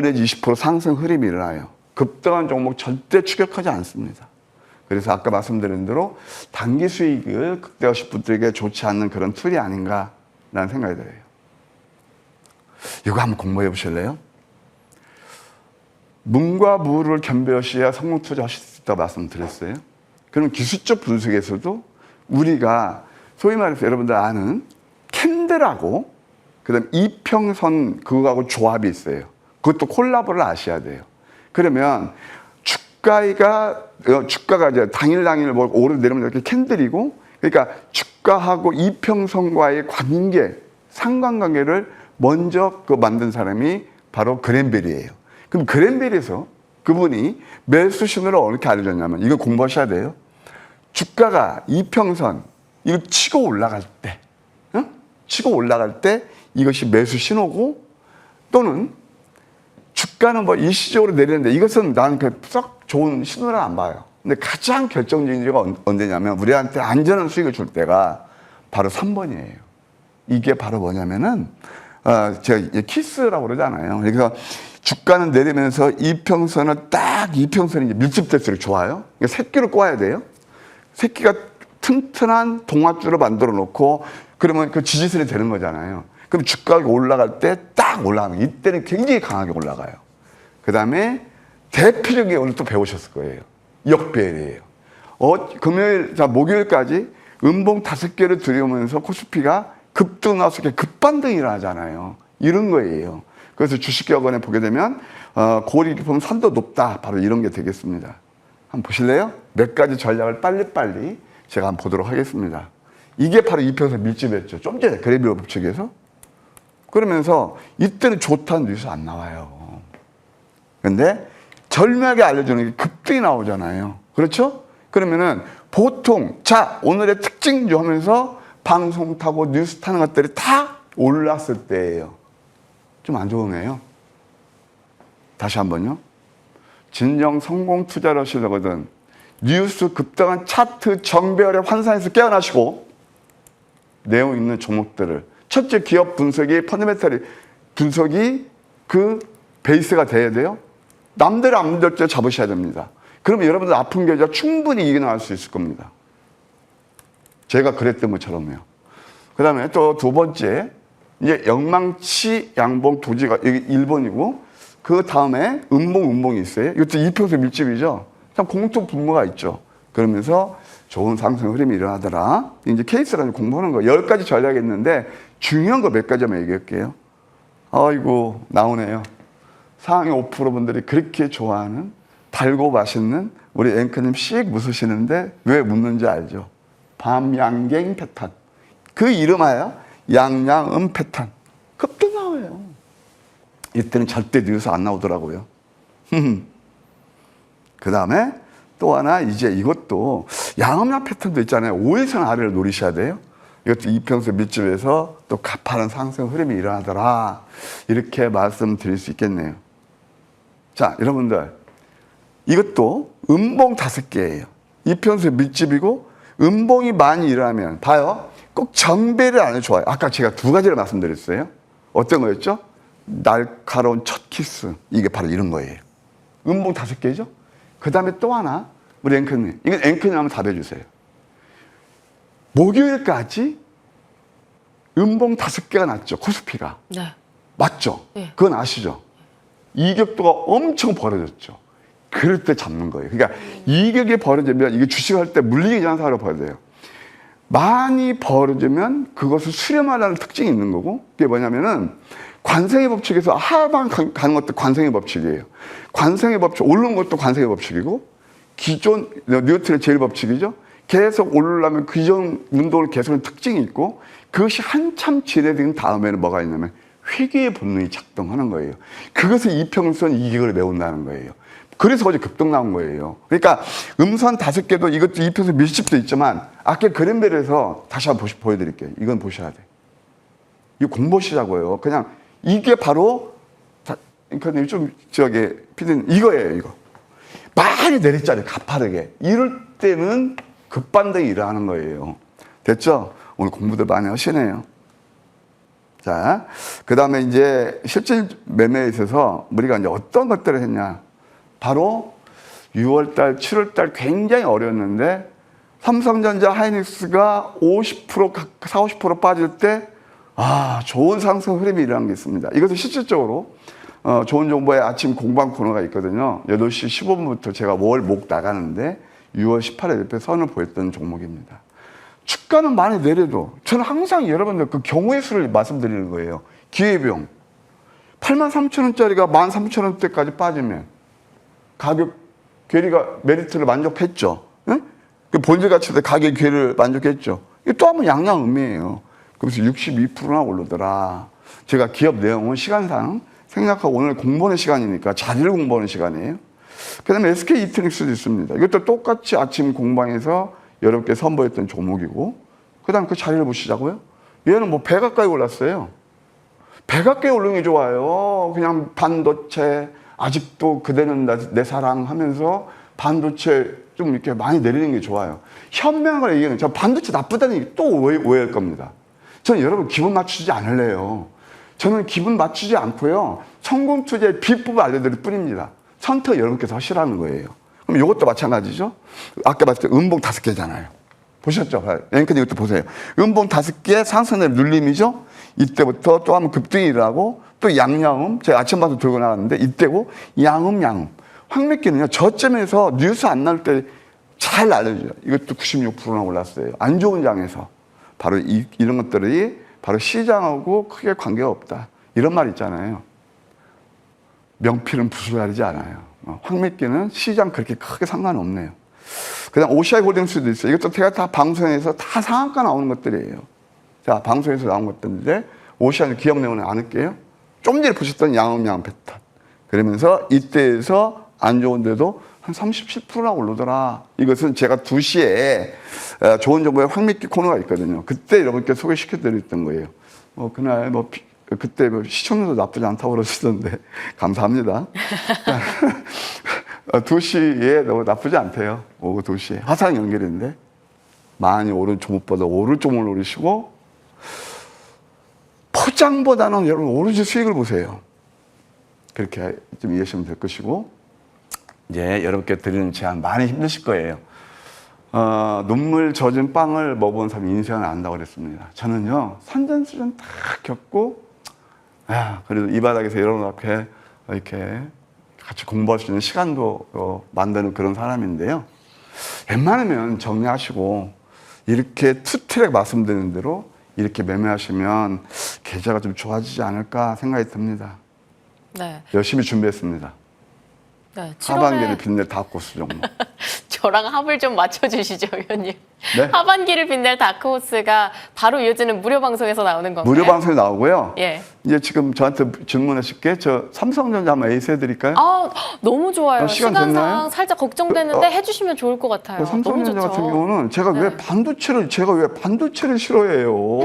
내지 20% 상승 흐름이 일어나요. 급등한 종목 절대 추격하지 않습니다. 그래서 아까 말씀드린 대로 단기 수익을 극대화하실 분들에게 좋지 않는 그런 툴이 아닌가라는 생각이 들어요. 이거 한번 공부해 보실래요? 문과 무를 겸비하셔야 성공 투자하실 수 있다고 말씀드렸어요. 그럼 기술적 분석에서도 우리가 소위 말해서 여러분들 아는 캔들하고 그다음 이평선 그거하고 조합이 있어요. 그것도 콜라보를 아셔야 돼요. 그러면 주가가 이제 당일 뭐 오르내리면 이렇게 캔들이고, 그러니까 주가하고 이평선과의 관계, 상관관계를 먼저 만든 사람이 바로 그랜벨이에요. 그럼 그랜벨에서 그분이 매수 신호를 어떻게 알려줬냐면, 이거 공부하셔야 돼요. 주가가 이평선 이거 치고 올라갈 때, 치고 올라갈 때 이것이 매수 신호고, 또는 주가는 뭐 일시적으로 내리는데 이것은 나는 썩 좋은 신호를 안 봐요. 근데 가장 결정적인 게 언제냐면, 우리한테 안전한 수익을 줄 때가 바로 3번이에요. 이게 바로 뭐냐면은 제가 키스라고 그러잖아요. 그래서 주가는 내리면서 이평선은 딱 이평선이 이제 밀집될수록 좋아요. 그러니까 새끼를 꼬아야 돼요. 새끼가 튼튼한 동아줄을 만들어 놓고 그러면 그 지지선이 되는 거잖아요. 그럼 주가가 올라갈 때 딱 올라가는 거예요. 이때는 굉장히 강하게 올라가요. 그 다음에 대표적인 오늘 또 배우셨을 거예요. 역배열이에요. 금요일, 목요일까지 음봉 5개를 들여오면서 코스피가 급등 나와서 급반등이 일어나잖아요. 이런 거예요. 그래서 주식격언에 보게 되면 고리 보면 산도 높다. 바로 이런 게 되겠습니다. 한번 보실래요? 몇 가지 전략을 빨리빨리 제가 한번 보도록 하겠습니다. 이게 바로 이평선 밀집했죠. 좀 전에 그래비오 법칙에서. 그러면서 이때는 좋다는 뉴스 안 나와요. 근데 절묘하게 알려주는 게 급등이 나오잖아요. 그렇죠? 그러면은 보통 자 오늘의 특징주 하면서 방송 타고 뉴스 타는 것들이 다 올랐을 때예요. 좀 안 좋으네요. 다시 한번요. 진정 성공 투자를 하시려거든 뉴스 급등한 차트 정배열의 환상에서 깨어나시고 내용 있는 종목들을, 첫째 기업 분석이 펀더멘털 분석이 그 베이스가 돼야 돼요. 남들 안 만들 때 잡으셔야 됩니다. 그러면 여러분들 아픈 계좌 충분히 이겨나갈 수 있을 겁니다. 제가 그랬던 것처럼요. 그 다음에 또 두 번째, 이제 영망치 양봉 도지가 여기 1번이고, 그 다음에 음봉이 있어요. 이것도 이평선 밀집이죠. 참 공통 분모가 있죠. 그러면서 좋은 상승 흐름이 일어나더라. 이제 케이스라는 공부하는 거 10가지 전략이 있는데 중요한 거 몇 가지만 얘기할게요. 아이고 나오네요. 상위 5% 분들이 그렇게 좋아하는 달고 맛있는 우리 앵커님 씩 웃으시는데 왜 웃는지 알죠? 밤양갱 패턴. 그 이름하여 양양음 패턴. 급도 나와요. 이때는 절대 뉴스 안 나오더라고요. 그 다음에 또 하나 이제 이것도 양음양 패턴도 있잖아요. 5일선 아래를 노리셔야 돼요. 이것도 이평수 밑집에서 또 가파른 상승 흐름이 일어나더라. 이렇게 말씀드릴 수 있겠네요. 자, 여러분들. 이것도 음봉 5개예요. 이평수 밑집이고 음봉이 많이 일어나면 봐요. 꼭 정배를 안 해도 좋아요. 아까 제가 2가지를 말씀드렸어요. 어떤 거였죠? 날카로운 첫 키스. 이게 바로 이런 거예요. 음봉 5개죠? 그 다음에 또 하나, 우리 앵커님. 이건 앵커님 한번 답해 주세요. 목요일까지 음봉 5개가 났죠. 코스피가. 네. 맞죠? 네. 그건 아시죠? 이격도가 엄청 벌어졌죠. 그럴 때 잡는 거예요. 그러니까 이격이 벌어지면 이게 주식할 때 물리기 전에 사러 봐야 돼요. 많이 벌어지면 그것을 수렴하라는 특징이 있는 거고, 그게 뭐냐면은 관성의 법칙에서 하방 가는 것도 관성의 법칙이에요. 관성의 법칙, 오르는 것도 관성의 법칙이고, 기존 뉴턴의 제일 법칙이죠. 계속 오르려면 기존 운동을 계속하는 특징이 있고, 그것이 한참 진행된 다음에는 뭐가 있냐면 회귀의 본능이 작동하는 거예요. 그것을 이평선 이격을 메운다는 거예요. 그래서 어제 급등 나온 거예요. 그러니까 음선 5개도 이것도 이평선 밀집도 있지만 아까 그랜벨에서 다시 한번 보여드릴게요. 이건 보셔야 돼. 이거 공부하시자고요. 그냥 이게 바로 그러니까 좀 피디님 이거예요. 이거 많이 내렸잖아요. 가파르게. 이럴 때는 급반등이 일어나는 거예요. 됐죠? 오늘 공부들 많이 하시네요. 자, 그 다음에 이제 실질 매매에 있어서 우리가 이제 어떤 것들을 했냐. 바로 6월달, 7월달 굉장히 어려웠는데 삼성전자, 하이닉스가 50%, 40~50% 빠질 때 좋은 상승 흐름이 일어난 게 있습니다. 이것은 실질적으로 좋은 정보의 아침 공방 코너가 있거든요. 8시 15분부터 제가 월, 목 나가는데 6월 18일 옆에 선을 보였던 종목입니다. 주가는 많이 내려도 저는 항상 여러분들 그 경우의 수를 말씀드리는 거예요. 기회비용. 83,000원짜리가 13,000원대까지 빠지면 가격 괴리가 메리트를 만족했죠. 응? 그 본질 가치도 가격 괴리를 만족했죠. 이게 또 한 번 양양음이에요. 그래서 62%나 오르더라. 제가 기업 내용은 시간상 생략하고 오늘 공부하는 시간이니까 자리를 공부하는 시간이에요. 그 다음에 SK 이트닉스도 있습니다. 이것도 똑같이 아침 공방에서 여러분께 선보였던 종목이고, 그 다음 그 자리를 보시자고요. 얘는 뭐 배 가까이 올랐어요. 배 가까이 오르는 게 좋아요. 그냥 반도체, 아직도 그대는 내 사랑 하면서 반도체 좀 이렇게 많이 내리는 게 좋아요. 현명하게 얘기하는, 저 반도체 나쁘다는 얘기 또 오해할 겁니다. 저는 여러분 기분 맞추지 않을래요. 저는 기분 맞추지 않고요. 성공 투자의 비법을 알려드릴 뿐입니다. 선택 여러분께서 하시라는 거예요. 그럼 이것도 마찬가지죠. 아까 봤을 때 음봉 5개잖아요. 보셨죠? 앵커님 이것도 보세요. 음봉 5개 상승의 눌림이죠. 이때부터 또 한번 급등이 일어나고 또 양양음, 제가 아침 방송 들고 나갔는데 이때고 양음. 황미끼는요. 저점에서 뉴스 안 나올 때 잘 알려줘요. 이것도 96%나 올랐어요. 안 좋은 장에서. 바로 이런 것들이 바로 시장하고 크게 관계가 없다. 이런 말 있잖아요. 명필은 붓을 가리지 않아요. 황미끼는 시장 그렇게 크게 상관없네요. 그 다음 OCI 홀딩스도 있어요. 이것도 제가 다 방송에서 다 상한가 나오는 것들이에요. 자, 방송에서 나온 것들인데 OCI 기업 내용은 안 할게요. 좀 전에 보셨던 양음 패턴. 그러면서 이때에서 안 좋은데도 한 37%나 오르더라. 이것은 제가 2시에 좋은 정보의 황미끼 코너가 있거든요. 그때 여러분께 소개시켜드렸던 거예요. 그날 그때 시청률도 나쁘지 않다고 그러시던데 감사합니다. 2시에 너무 나쁘지 않대요. 오후 2시에. 화상 연결인데 많이 오른 종목보다 오를 종목을 노리시고 포장보다는 여러분 오로지 수익을 보세요. 그렇게 좀 이해하시면 될 것이고, 이제 여러분께 드리는 제안 많이 힘드실 거예요. 눈물 젖은 빵을 먹어본 사람이 인생을 안다고 그랬습니다. 저는요, 산전수전 다 겪고, 그래도 이 바닥에서 여러분 앞에 이렇게 같이 공부할 수 있는 시간도 만드는 그런 사람인데요. 웬만하면 정리하시고, 이렇게 투트랙 말씀드리는 대로 이렇게 매매하시면 계좌가 좀 좋아지지 않을까 생각이 듭니다. 네. 열심히 준비했습니다. 네, 하반기를 빛낼 다크호스 종목. 저랑 합을 좀 맞춰주시죠, 위원님. 네? 하반기를 빛낼 다크호스가 바로 이어지는 무료 방송에서 나오는 건가요? 무료 방송에 나오고요. 예. 이제 지금 저한테 질문하실 게 저 삼성전자 한번 에이스 해드릴까요? 아, 너무 좋아요. 시간 시간상 됐나요? 살짝 걱정되는데 해주시면 좋을 것 같아요. 너무 삼성전자 좋죠. 같은 경우는 제가 왜 반도체를 싫어해요?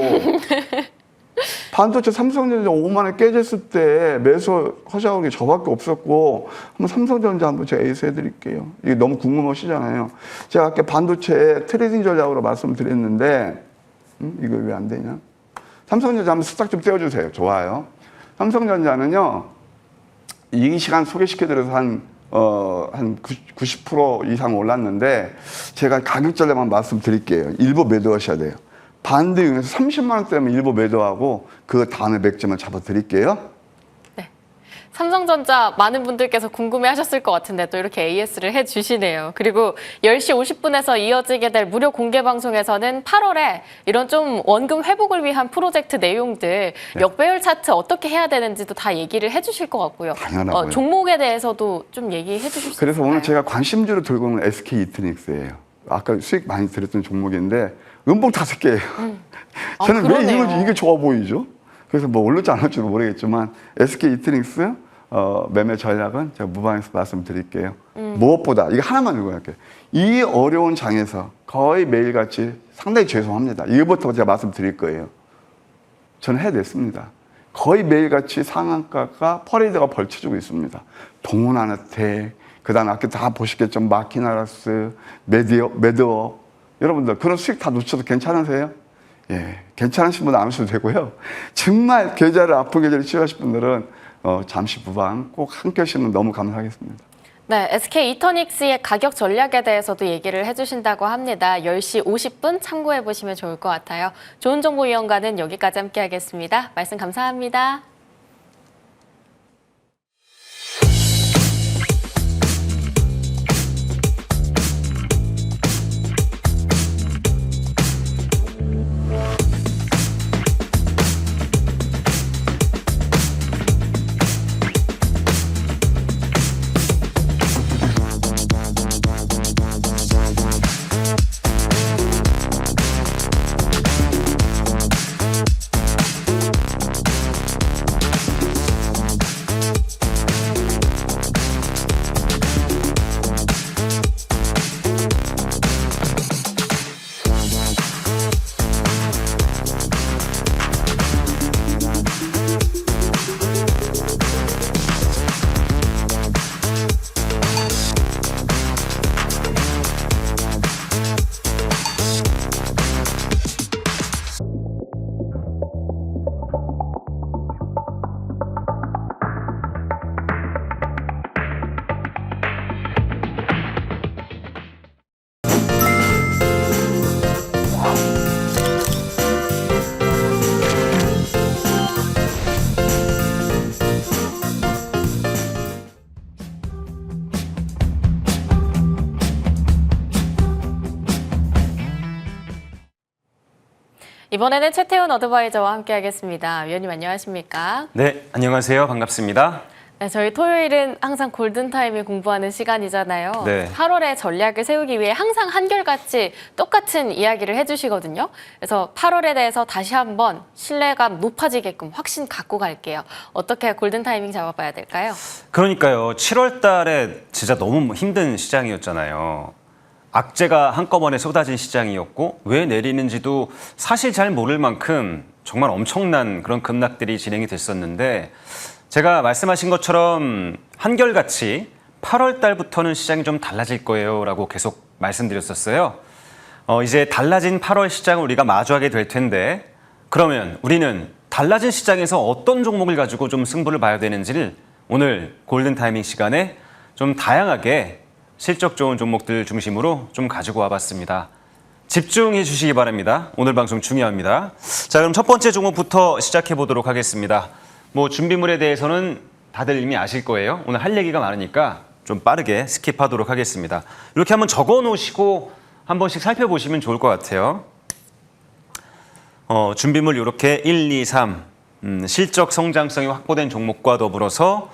반도체 삼성전자 5만 원 깨졌을 때 매수하자고 게 저밖에 없었고 한번 삼성전자 한번 제가 에이스 해드릴게요. 이게 너무 궁금하시잖아요. 제가 아까 반도체 트레이딩 전략으로 말씀드렸는데 이거 왜 안 되냐? 삼성전자 한번 스탁 좀 떼어주세요. 좋아요. 삼성전자는요. 이 시간 소개시켜드려서 한 90% 이상 올랐는데 제가 가격 전략만 말씀드릴게요. 일부 매도하셔야 돼요. 반대 이용해서 30만 원대면 일부 매도하고 그 다음에 맥점을 잡아드릴게요. 네. 삼성전자 많은 분들께서 궁금해하셨을 것 같은데 또 이렇게 AS를 해주시네요. 그리고 10시 50분에서 이어지게 될 무료 공개 방송에서는 8월에 이런 좀 원금 회복을 위한 프로젝트 내용들 역배열 차트 어떻게 해야 되는지도 다 얘기를 해주실 것 같고요. 당연하고요. 종목에 대해서도 좀 얘기해 주실 수 있을까요? 그래서 오늘 제가 관심주로 들고 오는 SK 이트닉스예요. 아까 수익 많이 들었던 종목인데 음봉 5개예요. 저는 왜 그러네요. 이게 좋아 보이죠? 그래서 뭐 올릴지 안 올지는 모르겠지만 SK 이트닉스 매매 전략은 제가 무방에서 말씀드릴게요. 무엇보다 이거 하나만 읽고 할게요. 이 어려운 장에서 거의 매일같이 상당히 죄송합니다. 이거부터 제가 말씀드릴 거예요. 저는 해냈습니다. 거의 매일같이 상한가가 퍼레이드가 벌쳐지고 있습니다. 동훈아나텍, 그 다음에 아까 다 보시겠지만 마키나라스, 매드업 여러분들 그런 수익 다 놓쳐도 괜찮으세요? 예, 괜찮으신 분은 안 하셔도 되고요. 정말 계좌를 아픈 계좌를 치료하실 분들은 잠시 무방 꼭 함께 하시면 너무 감사하겠습니다. 네, SK 이터닉스의 가격 전략에 대해서도 얘기를 해주신다고 합니다. 10시 50분 참고해 보시면 좋을 것 같아요. 좋은 정보 이용과는 여기까지 함께하겠습니다. 말씀 감사합니다. 이번에는 최태훈 어드바이저와 함께하겠습니다. 위원님 안녕하십니까? 네, 안녕하세요. 반갑습니다. 네, 저희 토요일은 항상 골든타임을 공부하는 시간이잖아요. 네. 8월에 전략을 세우기 위해 항상 한결같이 똑같은 이야기를 해주시거든요. 그래서 8월에 대해서 다시 한번 신뢰감 높아지게끔 확신 갖고 갈게요. 어떻게 골든타이밍 잡아봐야 될까요? 그러니까요. 7월 달에 진짜 너무 힘든 시장이었잖아요. 악재가 한꺼번에 쏟아진 시장이었고 왜 내리는지도 사실 잘 모를 만큼 정말 엄청난 그런 급락들이 진행이 됐었는데 제가 말씀하신 것처럼 한결같이 8월 달부터는 시장이 좀 달라질 거예요 라고 계속 말씀드렸었어요. 이제 달라진 8월 시장을 우리가 마주하게 될 텐데 그러면 우리는 달라진 시장에서 어떤 종목을 가지고 좀 승부를 봐야 되는지를 오늘 골든타이밍 시간에 좀 다양하게 실적 좋은 종목들 중심으로 좀 가지고 와봤습니다. 집중해 주시기 바랍니다. 오늘 방송 중요합니다. 자, 그럼 첫 번째 종목부터 시작해 보도록 하겠습니다. 뭐 준비물에 대해서는 다들 이미 아실 거예요. 오늘 할 얘기가 많으니까 좀 빠르게 스킵하도록 하겠습니다. 이렇게 한번 적어 놓으시고 한 번씩 살펴보시면 좋을 것 같아요. 준비물 이렇게 1, 2, 3 실적 성장성이 확보된 종목과 더불어서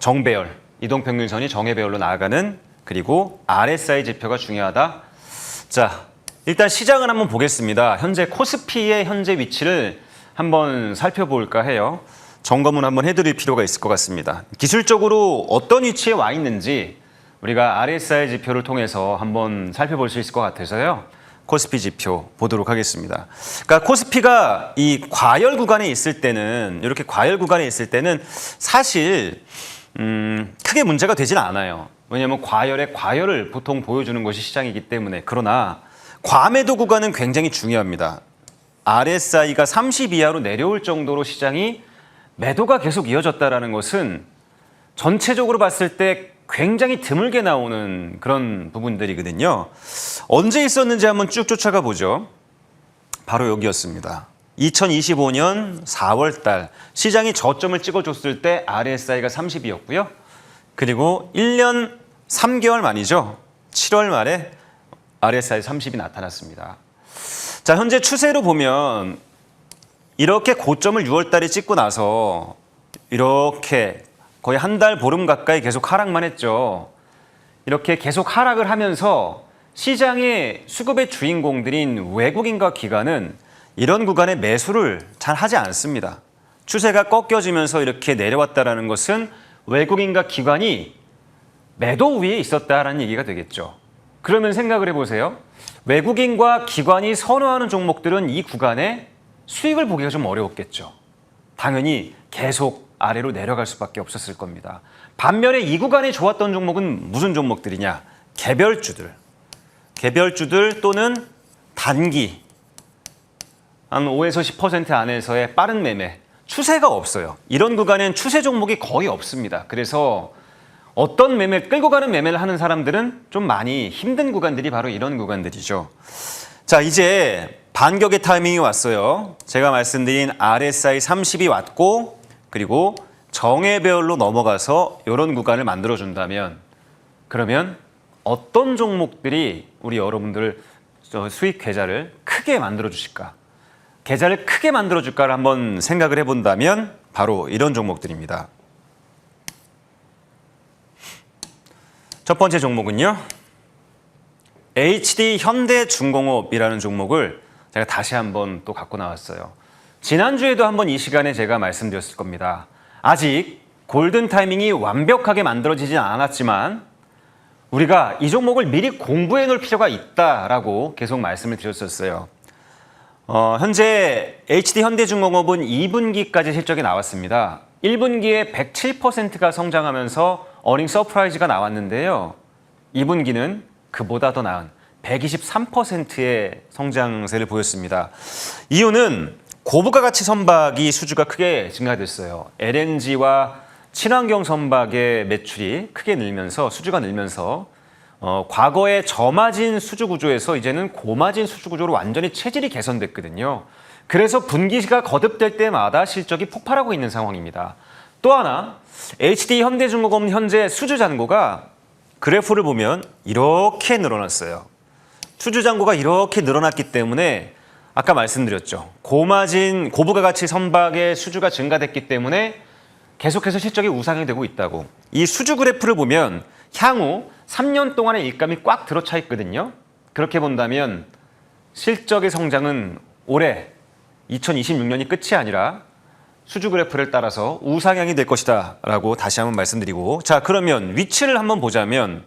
정배열 이동평균선이 정예배열로 나아가는, 그리고 RSI 지표가 중요하다. 자, 일단 시장을 한번 보겠습니다. 현재 코스피의 현재 위치를 한번 살펴볼까 해요. 점검을 한번 해드릴 필요가 있을 것 같습니다. 기술적으로 어떤 위치에 와 있는지 우리가 RSI 지표를 통해서 한번 살펴볼 수 있을 것 같아서요. 코스피 지표 보도록 하겠습니다. 그러니까 코스피가 이 과열 구간에 있을 때는, 이렇게 과열 구간에 있을 때는 사실 크게 문제가 되진 않아요. 왜냐하면 과열의 과열을 보통 보여주는 것이 시장이기 때문에. 그러나 과매도 구간은 굉장히 중요합니다. RSI가 30 이하로 내려올 정도로 시장이 매도가 계속 이어졌다는 것은 전체적으로 봤을 때 굉장히 드물게 나오는 그런 부분들이거든요. 언제 있었는지 한번 쭉 쫓아가 보죠. 바로 여기였습니다. 2025년 4월 달 시장이 저점을 찍어줬을 때 RSI가 30이었고요. 그리고 1년 3개월 만이죠. 7월 말에 RSI 30이 나타났습니다. 자, 현재 추세로 보면 이렇게 고점을 6월 달에 찍고 나서 이렇게 거의 한 달 보름 가까이 계속 하락만 했죠. 이렇게 계속 하락을 하면서 시장의 수급의 주인공들인 외국인과 기관은 이런 구간에 매수를 잘 하지 않습니다. 추세가 꺾여지면서 이렇게 내려왔다는 것은 외국인과 기관이 매도 위에 있었다라는 얘기가 되겠죠. 그러면 생각을 해보세요. 외국인과 기관이 선호하는 종목들은 이 구간에 수익을 보기가 좀 어려웠겠죠. 당연히 계속 아래로 내려갈 수밖에 없었을 겁니다. 반면에 이 구간에 좋았던 종목은 무슨 종목들이냐? 개별주들 또는 단기 한 5에서 10% 안에서의 빠른 매매, 추세가 없어요. 이런 구간엔 추세 종목이 거의 없습니다. 그래서 어떤 매매, 끌고 가는 매매를 하는 사람들은 좀 많이 힘든 구간들이 바로 이런 구간들이죠. 자, 이제 반격의 타이밍이 왔어요. 제가 말씀드린 RSI 30이 왔고, 그리고 정예배열로 넘어가서 이런 구간을 만들어준다면, 그러면 어떤 종목들이 우리 여러분들 수익 계좌를 크게 만들어주실까? 계좌를 크게 만들어줄까를 한번 생각을 해본다면 바로 이런 종목들입니다. 첫 번째 종목은요. HD 현대중공업이라는 종목을 제가 다시 한번 또 갖고 나왔어요. 지난주에도 한번 이 시간에 제가 말씀드렸을 겁니다. 아직 골든 타이밍이 완벽하게 만들어지진 않았지만 우리가 이 종목을 미리 공부해 놓을 필요가 있다라고 계속 말씀을 드렸었어요. 현재 HD 현대중공업은 2분기까지 실적이 나왔습니다. 1분기에 107%가 성장하면서 어닝 서프라이즈가 나왔는데요. 2분기는 그보다 더 나은 123%의 성장세를 보였습니다. 이유는 고부가 가치 선박이 수주가 크게 증가됐어요. LNG와 친환경 선박의 매출이 크게 늘면서, 수주가 늘면서 과거의 저마진 수주 구조에서 이제는 고마진 수주 구조로 완전히 체질이 개선됐거든요. 그래서 분기가 거듭될 때마다 실적이 폭발하고 있는 상황입니다. 또 하나, HD 현대중공업 현재 수주 잔고가 그래프를 보면 이렇게 늘어났어요. 수주 잔고가 이렇게 늘어났기 때문에 아까 말씀드렸죠. 고마진, 고부가 가치 선박의 수주가 증가됐기 때문에 계속해서 실적이 우상이 되고 있다고. 이 수주 그래프를 보면 향후 3년 동안의 일감이 꽉 들어차 있거든요. 그렇게 본다면 실적의 성장은 올해 2026년이 끝이 아니라 수주 그래프를 따라서 우상향이 될 것이다 라고 다시 한번 말씀드리고, 자, 그러면 위치를 한번 보자면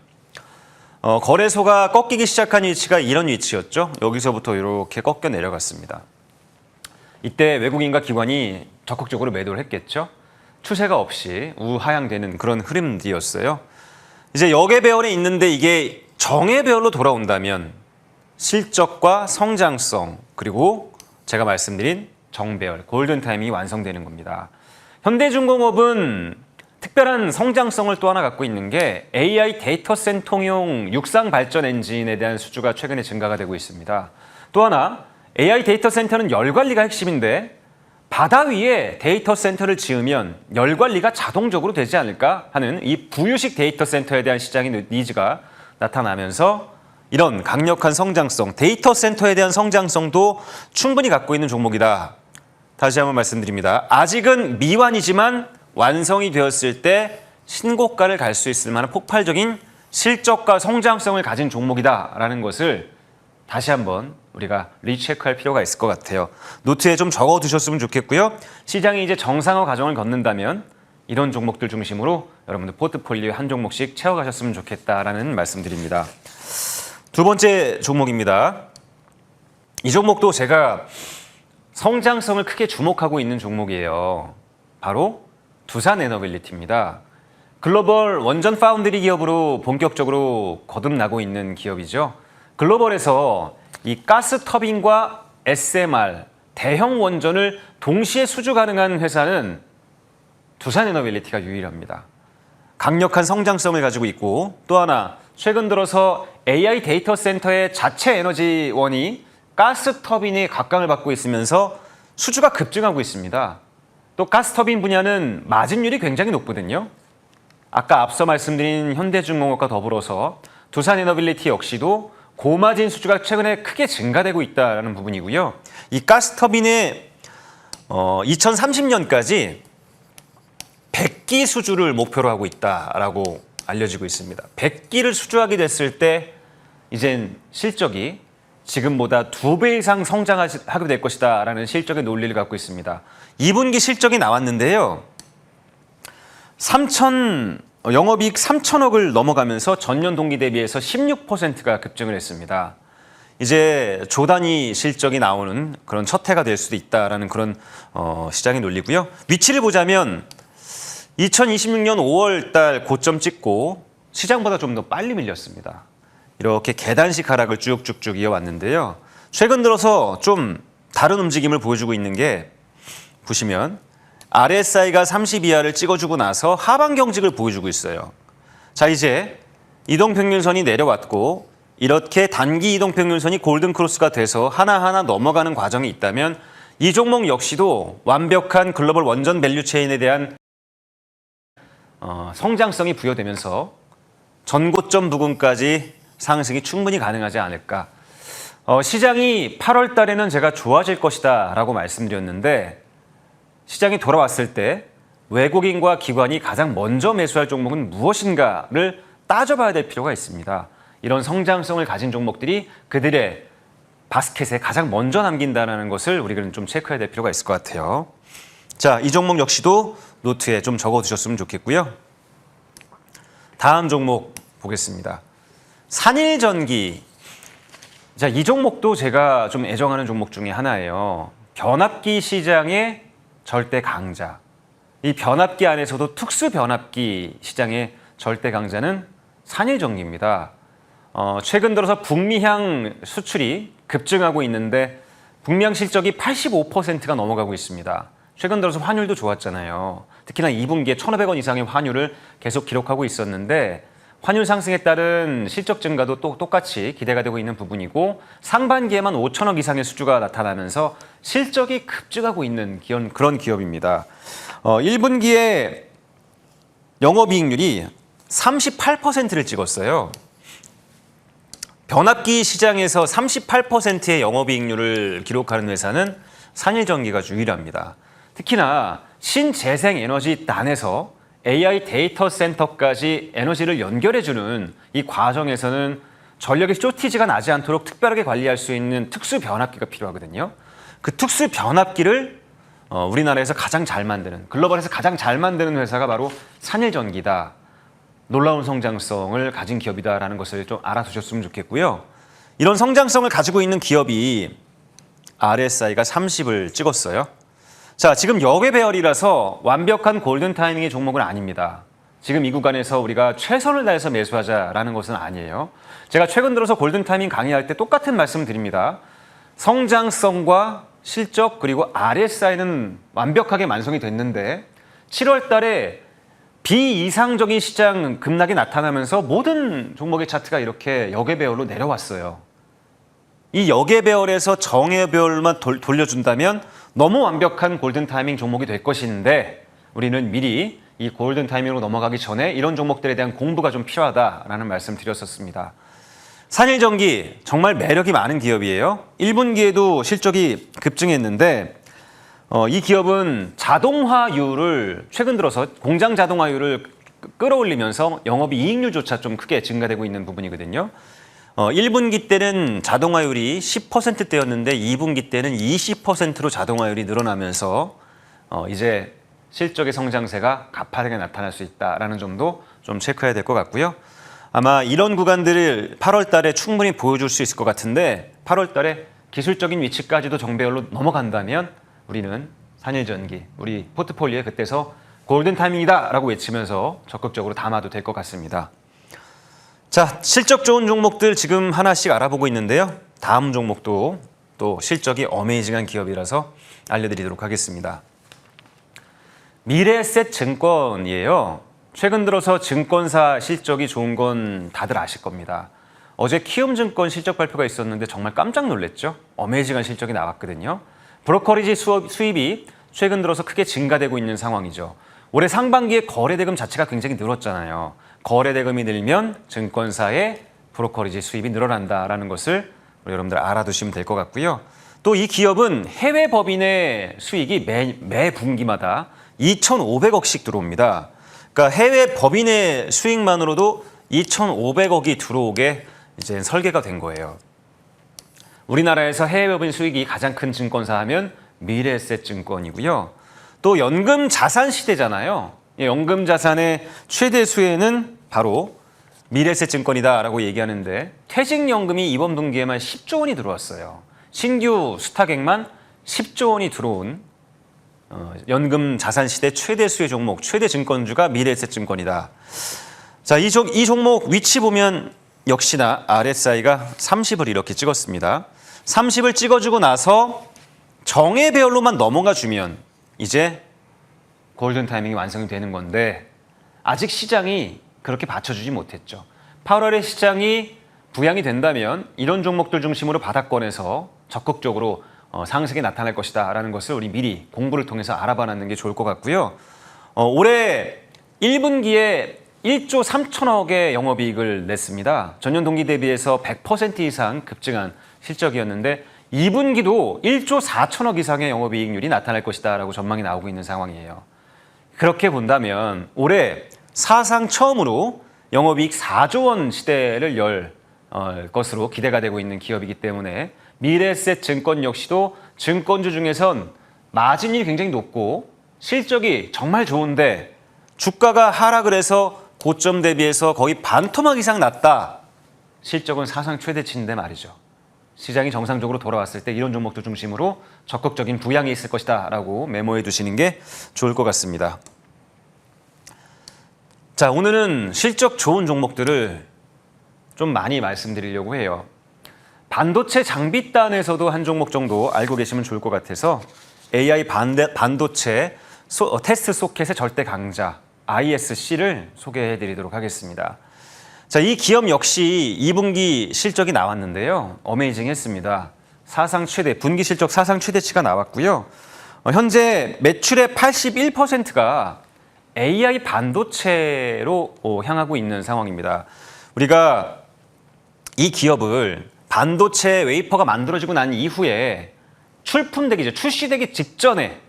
거래소가 꺾이기 시작한 위치가 이런 위치였죠. 여기서부터 이렇게 꺾여 내려갔습니다. 이때 외국인과 기관이 적극적으로 매도를 했겠죠. 추세가 없이 우하향되는 그런 흐름들이었어요. 이제 역의 배열에 있는데 이게 정의 배열로 돌아온다면 실적과 성장성, 그리고 제가 말씀드린 정배열, 골든타임이 완성되는 겁니다. 현대중공업은 특별한 성장성을 또 하나 갖고 있는 게 AI 데이터 센터용 육상 발전 엔진에 대한 수주가 최근에 증가가 되고 있습니다. 또 하나, AI 데이터 센터는 열 관리가 핵심인데 바다 위에 데이터 센터를 지으면 열 관리가 자동적으로 되지 않을까 하는 이 부유식 데이터 센터에 대한 시장의 니즈가 나타나면서 이런 강력한 성장성, 데이터 센터에 대한 성장성도 충분히 갖고 있는 종목이다. 다시 한번 말씀드립니다. 아직은 미완이지만 완성이 되었을 때 신고가를 갈 수 있을 만한 폭발적인 실적과 성장성을 가진 종목이다라는 것을 다시 한번 우리가 리체크할 필요가 있을 것 같아요. 노트에 좀 적어두셨으면 좋겠고요. 시장이 이제 정상화 과정을 걷는다면 이런 종목들 중심으로 여러분들 포트폴리오에 한 종목씩 채워가셨으면 좋겠다라는 말씀드립니다. 두 번째 종목입니다. 이 종목도 제가 성장성을 크게 주목하고 있는 종목이에요. 바로 두산에너빌리티입니다. 글로벌 원전 파운드리 기업으로 본격적으로 거듭나고 있는 기업이죠. 글로벌에서 이 가스 터빈과 SMR, 대형 원전을 동시에 수주 가능한 회사는 두산에너빌리티가 유일합니다. 강력한 성장성을 가지고 있고 또 하나 최근 들어서 AI 데이터 센터의 자체 에너지원이 가스 터빈의 각광을 받고 있으면서 수주가 급증하고 있습니다. 또 가스 터빈 분야는 마진율이 굉장히 높거든요. 아까 앞서 말씀드린 현대중공업과 더불어서 두산에너빌리티 역시도 고마진 수주가 최근에 크게 증가되고 있다는 부분이고요. 이 가스터빈의 2030년까지 100기 수주를 목표로 하고 있다라고 알려지고 있습니다. 100기를 수주하게 됐을 때 이젠 실적이 지금보다 2배 이상 성장하게 될 것이다라는 실적의 논리를 갖고 있습니다. 2분기 실적이 나왔는데요. 영업이익 3천억을 넘어가면서 전년 동기 대비해서 16%가 급증을 했습니다. 이제 조 단위 실적이 나오는 그런 첫 해가 될 수도 있다라는 그런 시장의 논리고요. 위치를 보자면 2026년 5월 달 고점 찍고 시장보다 좀 더 빨리 밀렸습니다. 이렇게 계단식 하락을 쭉쭉쭉 이어왔는데요. 최근 들어서 좀 다른 움직임을 보여주고 있는 게 보시면 RSI가 30 이하를 찍어주고 나서 하방 경직을 보여주고 있어요. 자, 이제 이동평균선이 내려왔고 이렇게 단기 이동평균선이 골든크로스가 돼서 하나하나 넘어가는 과정이 있다면 이 종목 역시도 완벽한 글로벌 원전 밸류체인에 대한 성장성이 부여되면서 전고점 부근까지 상승이 충분히 가능하지 않을까. 시장이 8월 달에는 제가 좋아질 것이다 라고 말씀드렸는데 시장이 돌아왔을 때 외국인과 기관이 가장 먼저 매수할 종목은 무엇인가를 따져봐야 될 필요가 있습니다. 이런 성장성을 가진 종목들이 그들의 바스켓에 가장 먼저 남긴다는 것을 우리는 좀 체크해야 될 필요가 있을 것 같아요. 자, 이 종목 역시도 노트에 좀 적어두셨으면 좋겠고요. 다음 종목 보겠습니다. 산일전기. 자, 이 종목도 제가 좀 애정하는 종목 중에 하나예요. 변압기 시장의 절대 강자. 이 변압기 안에서도 특수 변압기 시장의 절대 강자는 산일전기입니다. 최근 들어서 북미향 수출이 급증하고 있는데 북미향 실적이 85%가 넘어가고 있습니다. 최근 들어서 환율도 좋았잖아요. 특히나 2분기에 1,500원 이상의 환율을 계속 기록하고 있었는데 환율 상승에 따른 실적 증가도 또 똑같이 기대가 되고 있는 부분이고 상반기에만 5천억 이상의 수주가 나타나면서 실적이 급증하고 있는 그런 기업입니다. 1분기에 영업이익률이 38%를 찍었어요. 변압기 시장에서 38%의 영업이익률을 기록하는 회사는 산일전기가 유일합니다. 특히나 신재생에너지단에서 AI 데이터 센터까지 에너지를 연결해주는 이 과정에서는 전력의 쇼티지가 나지 않도록 특별하게 관리할 수 있는 특수 변압기가 필요하거든요. 그 특수 변압기를 우리나라에서 가장 잘 만드는, 글로벌에서 가장 잘 만드는 회사가 바로 산일전기다. 놀라운 성장성을 가진 기업이다라는 것을 좀 알아두셨으면 좋겠고요. 이런 성장성을 가지고 있는 기업이 RSI가 30을 찍었어요. 자, 지금 역외 배열이라서 완벽한 골든 타이밍의 종목은 아닙니다. 지금 이 구간에서 우리가 최선을 다해서 매수하자라는 것은 아니에요. 제가 최근 들어서 골든 타이밍 강의할 때 똑같은 말씀을 드립니다. 성장성과 실적 그리고 RSI는 완벽하게 완성이 됐는데 7월 달에 비이상적인 시장 급락이 나타나면서 모든 종목의 차트가 이렇게 역외 배열로 내려왔어요. 이 역외 배열에서 정외 배열만 돌려준다면 너무 완벽한 골든 타이밍 종목이 될 것인데 우리는 미리 이 골든 타이밍으로 넘어가기 전에 이런 종목들에 대한 공부가 좀 필요하다라는 말씀 드렸었습니다. 산일전기 정말 매력이 많은 기업이에요. 1분기에도 실적이 급증했는데 이 기업은 자동화율을 최근 들어서 공장 자동화율을 끌어올리면서 영업이익률조차 좀 크게 증가되고 있는 부분이거든요. 1분기 때는 자동화율이 10%대였는데 2분기 때는 20%로 자동화율이 늘어나면서 이제 실적의 성장세가 가파르게 나타날 수 있다라는 점도 좀 체크해야 될 것 같고요. 아마 이런 구간들을 8월 달에 충분히 보여줄 수 있을 것 같은데 8월 달에 기술적인 위치까지도 정배열로 넘어간다면 우리는 산일전기, 우리 포트폴리오에 그때서 골든 타이밍이다라고 외치면서 적극적으로 담아도 될 것 같습니다. 자, 실적 좋은 종목들 지금 하나씩 알아보고 있는데요. 다음 종목도 또 실적이 어메이징한 기업이라서 알려드리도록 하겠습니다. 미래에셋 증권이에요. 최근 들어서 증권사 실적이 좋은 건 다들 아실 겁니다. 어제 키움증권 실적 발표가 있었는데 정말 깜짝 놀랐죠. 어메이징한 실적이 나왔거든요. 브로커리지 수입이 최근 들어서 크게 증가되고 있는 상황이죠. 올해 상반기에 거래대금 자체가 굉장히 늘었잖아요. 거래대금이 늘면 증권사의 브로커리지 수입이 늘어난다라는 것을 여러분들 알아두시면 될 것 같고요. 또 이 기업은 해외 법인의 수익이 매 분기마다 2,500억씩 들어옵니다. 그러니까 해외 법인의 수익만으로도 2,500억이 들어오게 이제 설계가 된 거예요. 우리나라에서 해외 법인 수익이 가장 큰 증권사 하면 미래에셋 증권이고요. 또 연금 자산 시대잖아요. 연금 자산의 최대 수혜는 바로 미래에셋 증권이다라고 얘기하는데 퇴직연금이 이번 분기에만 10조 원이 들어왔어요. 신규 수탁액만 10조 원이 들어온 연금 자산 시대 최대 수혜 종목, 최대 증권주가 미래에셋 증권이다. 자, 이 종목 위치 보면 역시나 RSI가 30을 이렇게 찍었습니다. 30을 찍어주고 나서 정예배열로만 넘어가 주면 이제 골든 타이밍이 완성이 되는 건데 아직 시장이 그렇게 받쳐주지 못했죠. 8월에 시장이 부양이 된다면 이런 종목들 중심으로 바닥권에서 적극적으로 상승이 나타날 것이다 라는 것을 우리 미리 공부를 통해서 알아봐놓는 게 좋을 것 같고요. 올해 1분기에 1조 3천억의 영업이익을 냈습니다. 전년 동기 대비해서 100% 이상 급증한 실적이었는데 2분기도 1조 4천억 이상의 영업이익률이 나타날 것이다 라고 전망이 나오고 있는 상황이에요. 그렇게 본다면 올해 사상 처음으로 영업이익 4조 원 시대를 열 것으로 기대가 되고 있는 기업이기 때문에 미래에셋 증권 역시도 증권주 중에선 마진이 굉장히 높고 실적이 정말 좋은데 주가가 하락을 해서 고점 대비해서 거의 반토막 이상 낮다. 실적은 사상 최대치인데 말이죠. 시장이 정상적으로 돌아왔을 때 이런 종목들 중심으로 적극적인 부양이 있을 것이다 라고 메모해 두시는 게 좋을 것 같습니다. 자, 오늘은 실적 좋은 종목들을 좀 많이 말씀드리려고 해요. 반도체 장비단에서도 한 종목 정도 알고 계시면 좋을 것 같아서 AI 반도체 테스트 소켓의 절대 강자 ISC를 소개해 드리도록 하겠습니다. 자, 이 기업 역시 2분기 실적이 나왔는데요. 어메이징했습니다. 사상 최대, 분기 실적 사상 최대치가 나왔고요. 현재 매출의 81%가 AI 반도체로 향하고 있는 상황입니다. 우리가 이 기업을 반도체 웨이퍼가 만들어지고 난 이후에 출시되기 직전에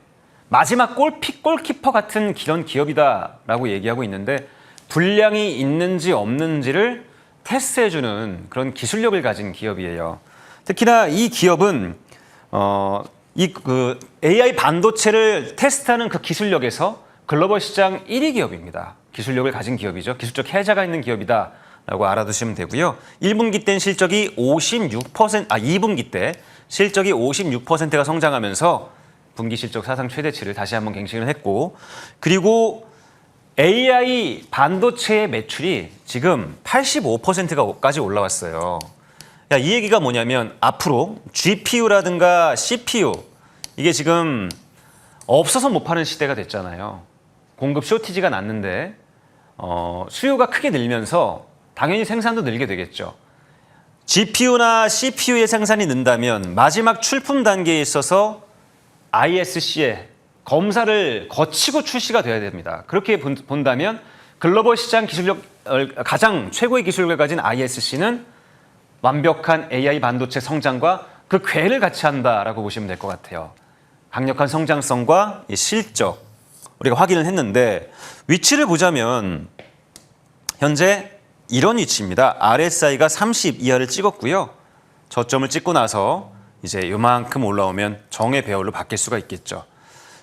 마지막 골키퍼 같은 그런 기업이다라고 얘기하고 있는데 분량이 있는지 없는지를 테스트해주는 그런 기술력을 가진 기업이에요. 특히나 이 기업은 AI 반도체를 테스트하는 그 기술력에서 글로벌 시장 1위 기업입니다. 기술력을 가진 기업이죠. 기술적 혜자가 있는 기업이다라고 알아두시면 되고요. 1분기 때 실적이 2분기 때 실적이 56%가 성장하면서 분기 실적 사상 최대치를 다시 한번 갱신을 했고, 그리고 AI 반도체의 매출이 지금 85%까지 올라왔어요. 야, 이 얘기가 뭐냐면 앞으로 GPU라든가 CPU 이게 지금 없어서 못 파는 시대가 됐잖아요. 공급 쇼티지가 났는데 수요가 크게 늘면서 당연히 생산도 늘게 되겠죠. GPU나 CPU의 생산이 는다면 마지막 출품 단계에 있어서 ISC의 검사를 거치고 출시가 돼야 됩니다. 그렇게 본다면 글로벌 시장 기술력 가장 최고의 기술력을 가진 ISC는 완벽한 AI 반도체 성장과 그 궤를 같이 한다라고 보시면 될 것 같아요. 강력한 성장성과 실적 우리가 확인을 했는데 위치를 보자면 현재 이런 위치입니다. RSI가 30 이하를 찍었고요. 저점을 찍고 나서 이제 이만큼 올라오면 정의 배열로 바뀔 수가 있겠죠.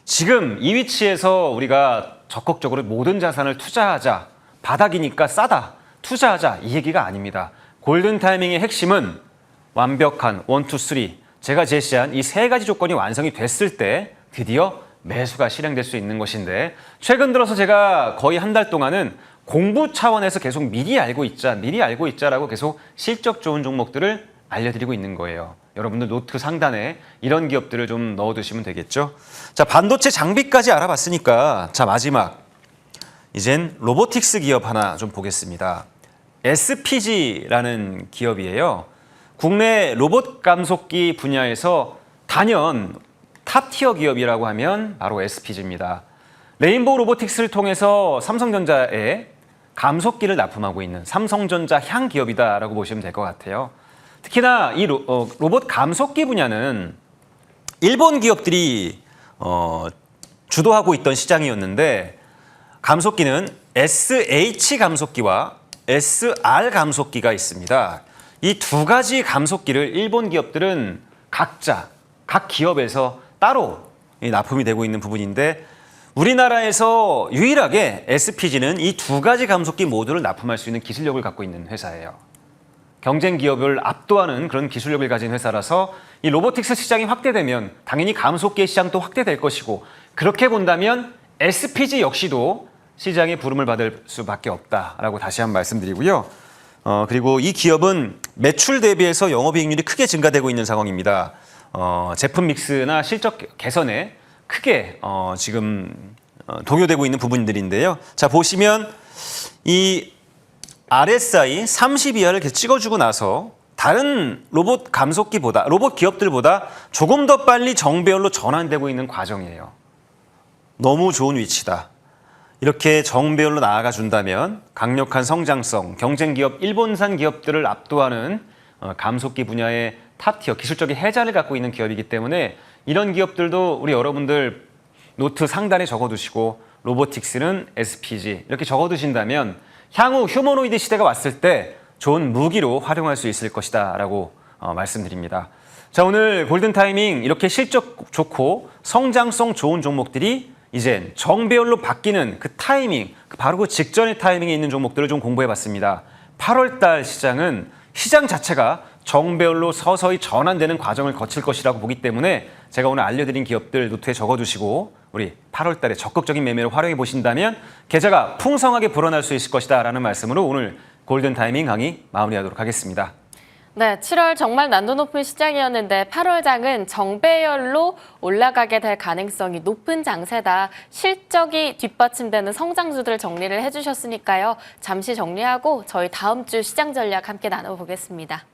지금 이 위치에서 우리가 적극적으로 모든 자산을 투자하자, 바닥이니까 싸다, 투자하자 이 얘기가 아닙니다. 골든 타이밍의 핵심은 완벽한 1, 2, 3 제가 제시한 이 세 가지 조건이 완성이 됐을 때 드디어 매수가 실행될 수 있는 것인데 최근 들어서 제가 거의 한 달 동안은 공부 차원에서 계속 미리 알고 있자라고 계속 실적 좋은 종목들을 알려드리고 있는 거예요. 여러분들 노트 상단에 이런 기업들을 좀 넣어두시면 되겠죠. 자, 반도체 장비까지 알아봤으니까 자 마지막 이젠 로보틱스 기업 하나 좀 보겠습니다. SPG라는 기업이에요. 국내 로봇 감속기 분야에서 단연 탑티어 기업이라고 하면 바로 SPG입니다. 레인보우 로보틱스를 통해서 삼성전자에 감속기를 납품하고 있는 삼성전자 향 기업이다라고 보시면 될 것 같아요. 특히나 이 로봇 감속기 분야는 일본 기업들이 주도하고 있던 시장이었는데 감속기는 SH 감속기와 SR 감속기가 있습니다. 이 두 가지 감속기를 일본 기업들은 각자 각 기업에서 따로 납품이 되고 있는 부분인데 우리나라에서 유일하게 SPG는 이 두 가지 감속기 모두를 납품할 수 있는 기술력을 갖고 있는 회사예요. 경쟁 기업을 압도하는 그런 기술력을 가진 회사라서 이 로보틱스 시장이 확대되면 당연히 감속기의 시장도 확대될 것이고 그렇게 본다면 SPG 역시도 시장의 부름을 받을 수밖에 없다라고 다시 한번 말씀드리고요. 그리고 이 기업은 매출 대비해서 영업이익률이 크게 증가되고 있는 상황입니다. 제품 믹스나 실적 개선에 크게 지금 동요되고 있는 부분들인데요. 자 보시면 이 RSI 30 이하를 이렇게 찍어주고 나서 다른 로봇 감속기보다 로봇 기업들보다 조금 더 빨리 정배열로 전환되고 있는 과정이에요. 너무 좋은 위치다. 이렇게 정배열로 나아가 준다면 강력한 성장성, 경쟁 기업, 일본산 기업들을 압도하는 감속기 분야의 탑티어 기술적인 해자를 갖고 있는 기업이기 때문에 이런 기업들도 우리 여러분들 노트 상단에 적어두시고 로보틱스는 SPG 이렇게 적어두신다면 향후 휴머노이드 시대가 왔을 때 좋은 무기로 활용할 수 있을 것이다 라고 말씀드립니다. 자, 오늘 골든타이밍 이렇게 실적 좋고 성장성 좋은 종목들이 이젠 정배열로 바뀌는 그 타이밍, 바로 그 직전의 타이밍에 있는 종목들을 좀 공부해봤습니다. 8월달 시장은 시장 자체가 정배열로 서서히 전환되는 과정을 거칠 것이라고 보기 때문에 제가 오늘 알려드린 기업들 노트에 적어두시고 우리 8월달에 적극적인 매매를 활용해 보신다면 계좌가 풍성하게 불어날 수 있을 것이다 라는 말씀으로 오늘 골든타이밍 강의 마무리하도록 하겠습니다. 네, 7월 정말 난도 높은 시장이었는데 8월장은 정배열로 올라가게 될 가능성이 높은 장세다. 실적이 뒷받침되는 성장주들 정리를 해주셨으니까요. 잠시 정리하고 저희 다음 주 시장 전략 함께 나눠보겠습니다.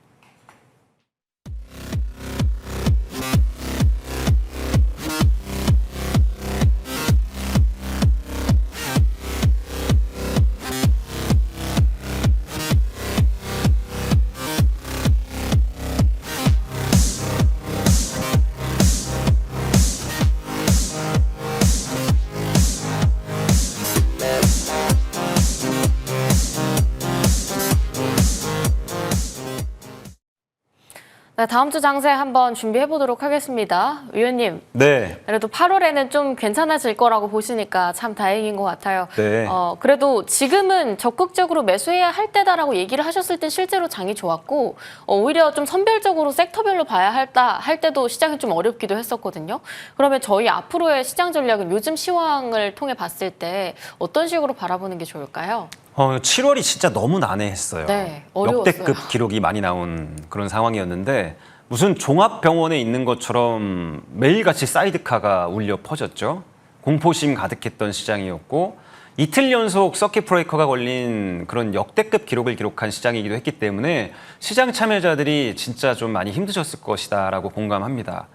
네, 다음 주 장세 한번 준비해 보도록 하겠습니다. 위원님. 네. 그래도 8월에는 좀 괜찮아질 거라고 보시니까 참 다행인 것 같아요. 네. 그래도 지금은 적극적으로 매수해야 할 때다라고 얘기를 하셨을 때 실제로 장이 좋았고 오히려 좀 선별적으로 섹터별로 봐야 할 때도 시장이 좀 어렵기도 했었거든요. 그러면 저희 앞으로의 시장 전략은 요즘 시황을 통해 봤을 때 어떤 식으로 바라보는 게 좋을까요? 7월이 진짜 너무 난해했어요. 네, 어려웠어요. 역대급 기록이 많이 나온 그런 상황이었는데 무슨 종합병원에 있는 것처럼 매일같이 사이드카가 울려 퍼졌죠. 공포심 가득했던 시장이었고 이틀 연속 서킷 브레이커가 걸린 그런 역대급 기록을 기록한 시장이기도 했기 때문에 시장 참여자들이 진짜 좀 많이 힘드셨을 것이다라고 공감합니다.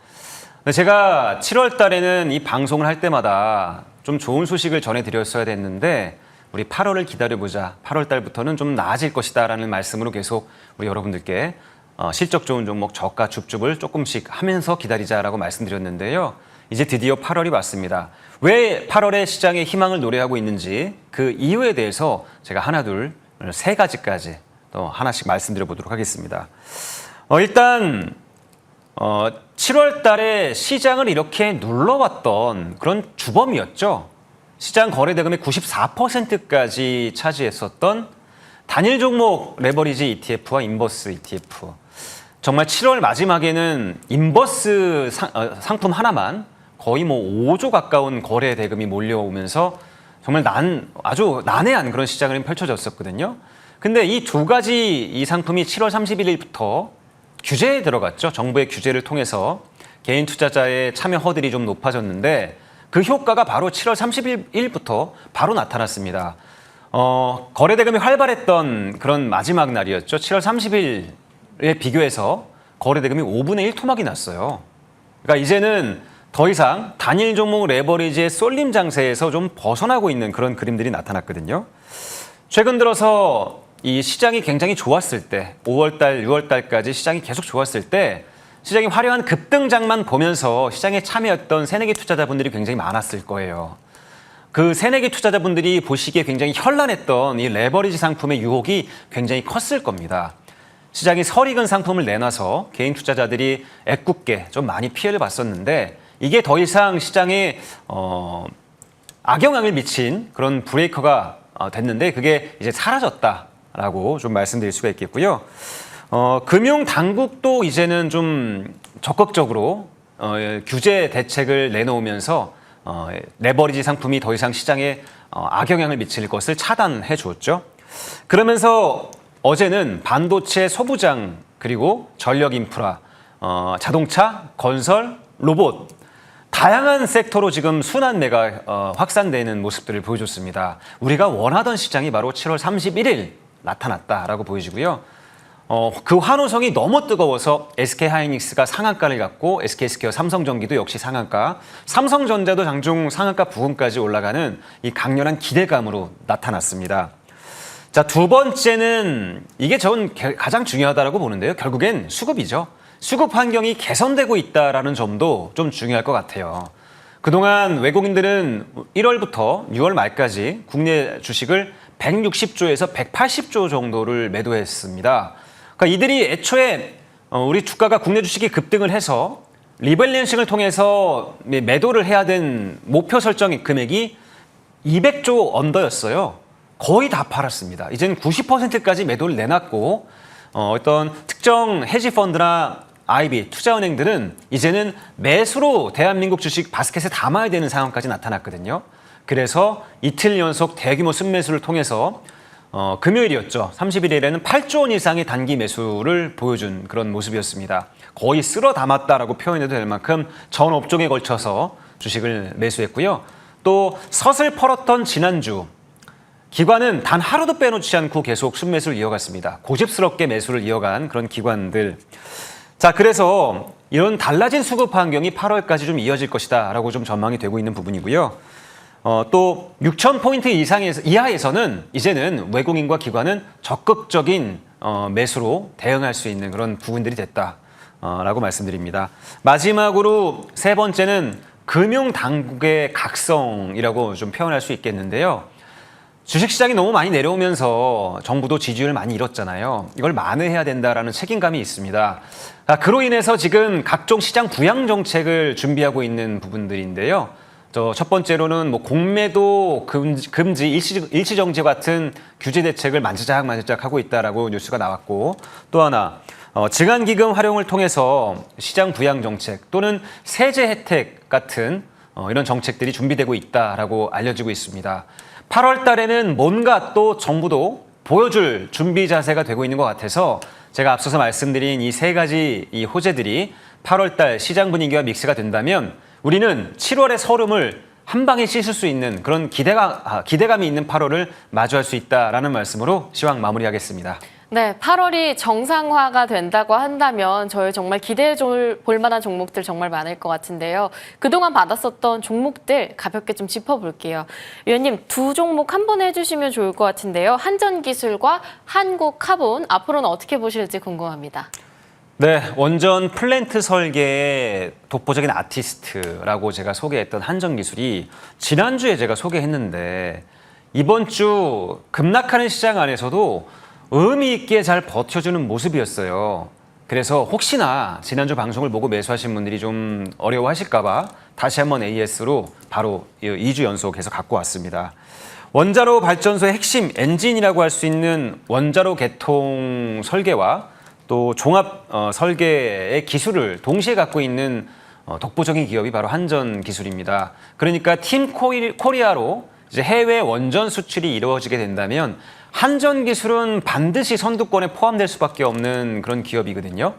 제가 7월 달에는 이 방송을 할 때마다 좀 좋은 소식을 전해드렸어야 됐는데 우리 8월을 기다려보자. 8월 달부터는 좀 나아질 것이다 라는 말씀으로 계속 우리 여러분들께 실적 좋은 종목 저가 줍줍을 조금씩 하면서 기다리자라고 말씀드렸는데요. 이제 드디어 8월이 왔습니다. 왜 8월에 시장의 희망을 노래하고 있는지 그 이유에 대해서 제가 하나둘 세 가지까지 또 하나씩 말씀드려 보도록 하겠습니다. 일단 7월 달에 시장을 이렇게 눌러왔던 그런 주범이었죠. 시장 거래 대금의 94%까지 차지했었던 단일 종목 레버리지 ETF와 인버스 ETF. 정말 7월 마지막에는 인버스 상품 하나만 거의 뭐 5조 가까운 거래 대금이 몰려오면서 정말 아주 난해한 그런 시장이 펼쳐졌었거든요. 근데 이 두 가지 이 상품이 7월 31일부터 규제에 들어갔죠. 정부의 규제를 통해서 개인 투자자의 참여 허들이 좀 높아졌는데 그 효과가 바로 7월 31일부터 바로 나타났습니다. 거래 대금이 활발했던 그런 마지막 날이었죠. 7월 30일에 비교해서 거래 대금이 5분의 1 토막이 났어요. 그러니까 이제는 더 이상 단일 종목 레버리지의 쏠림 장세에서 좀 벗어나고 있는 그런 그림들이 나타났거든요. 최근 들어서 이 시장이 굉장히 좋았을 때 5월달, 6월달까지 시장이 계속 좋았을 때 시장이 화려한 급등장만 보면서 시장에 참여했던 새내기 투자자분들이 굉장히 많았을 거예요. 그 새내기 투자자분들이 보시기에 굉장히 현란했던 이 레버리지 상품의 유혹이 굉장히 컸을 겁니다. 시장이 설익은 상품을 내놔서 개인 투자자들이 애꿎게 좀 많이 피해를 봤었는데 이게 더 이상 시장에 악영향을 미친 그런 브레이커가 됐는데 그게 이제 사라졌다라고 좀 말씀드릴 수가 있겠고요. 금융 당국도 이제는 좀 적극적으로 규제 대책을 내놓으면서 레버리지 상품이 더 이상 시장에 악영향을 미칠 것을 차단해 주었죠. 그러면서 어제는 반도체 소부장 그리고 전력 인프라, 자동차, 건설, 로봇 다양한 섹터로 지금 순환매가 확산되는 모습들을 보여줬습니다. 우리가 원하던 시장이 바로 7월 31일 나타났다라고 보여지고요. 그 환호성이 너무 뜨거워서 SK하이닉스가 상한가를 갖고 SK스퀘어, 삼성전기도 역시 상한가, 삼성전자도 장중 상한가 부근까지 올라가는 이 강렬한 기대감으로 나타났습니다. 자, 두 번째는 이게 전 가장 중요하다고 보는데요. 결국엔 수급이죠. 수급 환경이 개선되고 있다는 점도 좀 중요할 것 같아요. 그동안 외국인들은 1월부터 6월 말까지 국내 주식을 160조에서 180조 정도를 매도했습니다. 그러니까 이들이 애초에 우리 주가가 국내 주식이 급등을 해서 리밸런싱을 통해서 매도를 해야 된 목표 설정 금액이 200조 언더였어요. 거의 다 팔았습니다. 이제는 90%까지 매도를 내놨고 어떤 특정 헤지펀드나 IB, 투자은행들은 이제는 매수로 대한민국 주식 바스켓에 담아야 되는 상황까지 나타났거든요. 그래서 이틀 연속 대규모 순매수를 통해서 금요일이었죠. 31일에는 8조 원 이상의 단기 매수를 보여준 그런 모습이었습니다. 거의 쓸어 담았다라고 표현해도 될 만큼 전 업종에 걸쳐서 주식을 매수했고요. 또 서슬 펄었던 지난주 기관은 단 하루도 빼놓지 않고 계속 순매수를 이어갔습니다. 고집스럽게 매수를 이어간 그런 기관들. 자, 그래서 이런 달라진 수급 환경이 8월까지 좀 이어질 것이다 라고 좀 전망이 되고 있는 부분이고요. 또 6,000포인트 이하에서는 이제는 외국인과 기관은 적극적인 매수로 대응할 수 있는 그런 부분들이 됐다라고 말씀드립니다. 마지막으로 세 번째는 금융당국의 각성이라고 좀 표현할 수 있겠는데요. 주식시장이 너무 많이 내려오면서 정부도 지지율을 많이 잃었잖아요. 이걸 만회해야 된다라는 책임감이 있습니다. 그로 인해서 지금 각종 시장 부양 정책을 준비하고 있는 부분들인데요. 첫 번째로는 뭐 공매도 금지, 일시정지 같은 규제 대책을 만지작 하고 있다라고 뉴스가 나왔고, 또 하나 증안기금 활용을 통해서 시장 부양 정책 또는 세제 혜택 같은 이런 정책들이 준비되고 있다라고 알려지고 있습니다. 8월 달에는 뭔가 또 정부도 보여줄 준비 자세가 되고 있는 것 같아서 제가 앞서서 말씀드린 이 세 가지 이 호재들이 8월 달 시장 분위기와 믹스가 된다면 우리는 7월의 설움을 한 방에 씻을 수 있는 그런 기대감이 있는 8월을 마주할 수 있다라는 말씀으로 시황 마무리하겠습니다. 네, 8월이 정상화가 된다고 한다면 저희 정말 기대해 볼 만한 종목들 정말 많을 것 같은데요. 그동안 받았었던 종목들 가볍게 좀 짚어볼게요. 위원님, 두 종목 한 번에 해주시면 좋을 것 같은데요. 한전기술과 한국카본, 앞으로는 어떻게 보실지 궁금합니다. 네, 원전 플랜트 설계의 독보적인 아티스트라고 제가 소개했던 한전기술이 지난주에 제가 소개했는데 이번 주 급락하는 시장 안에서도 의미 있게 잘 버텨주는 모습이었어요. 그래서 혹시나 지난주 방송을 보고 매수하신 분들이 좀 어려워하실까 봐 다시 한번 AS로 바로 2주 연속 해서 갖고 왔습니다. 원자로 발전소의 핵심 엔진이라고 할 수 있는 원자로 개통 설계와 또 종합 설계의 기술을 동시에 갖고 있는 독보적인 기업이 바로 한전기술입니다. 그러니까 팀 코리아로 이제 해외 원전 수출이 이루어지게 된다면 한전기술은 반드시 선두권에 포함될 수밖에 없는 그런 기업이거든요.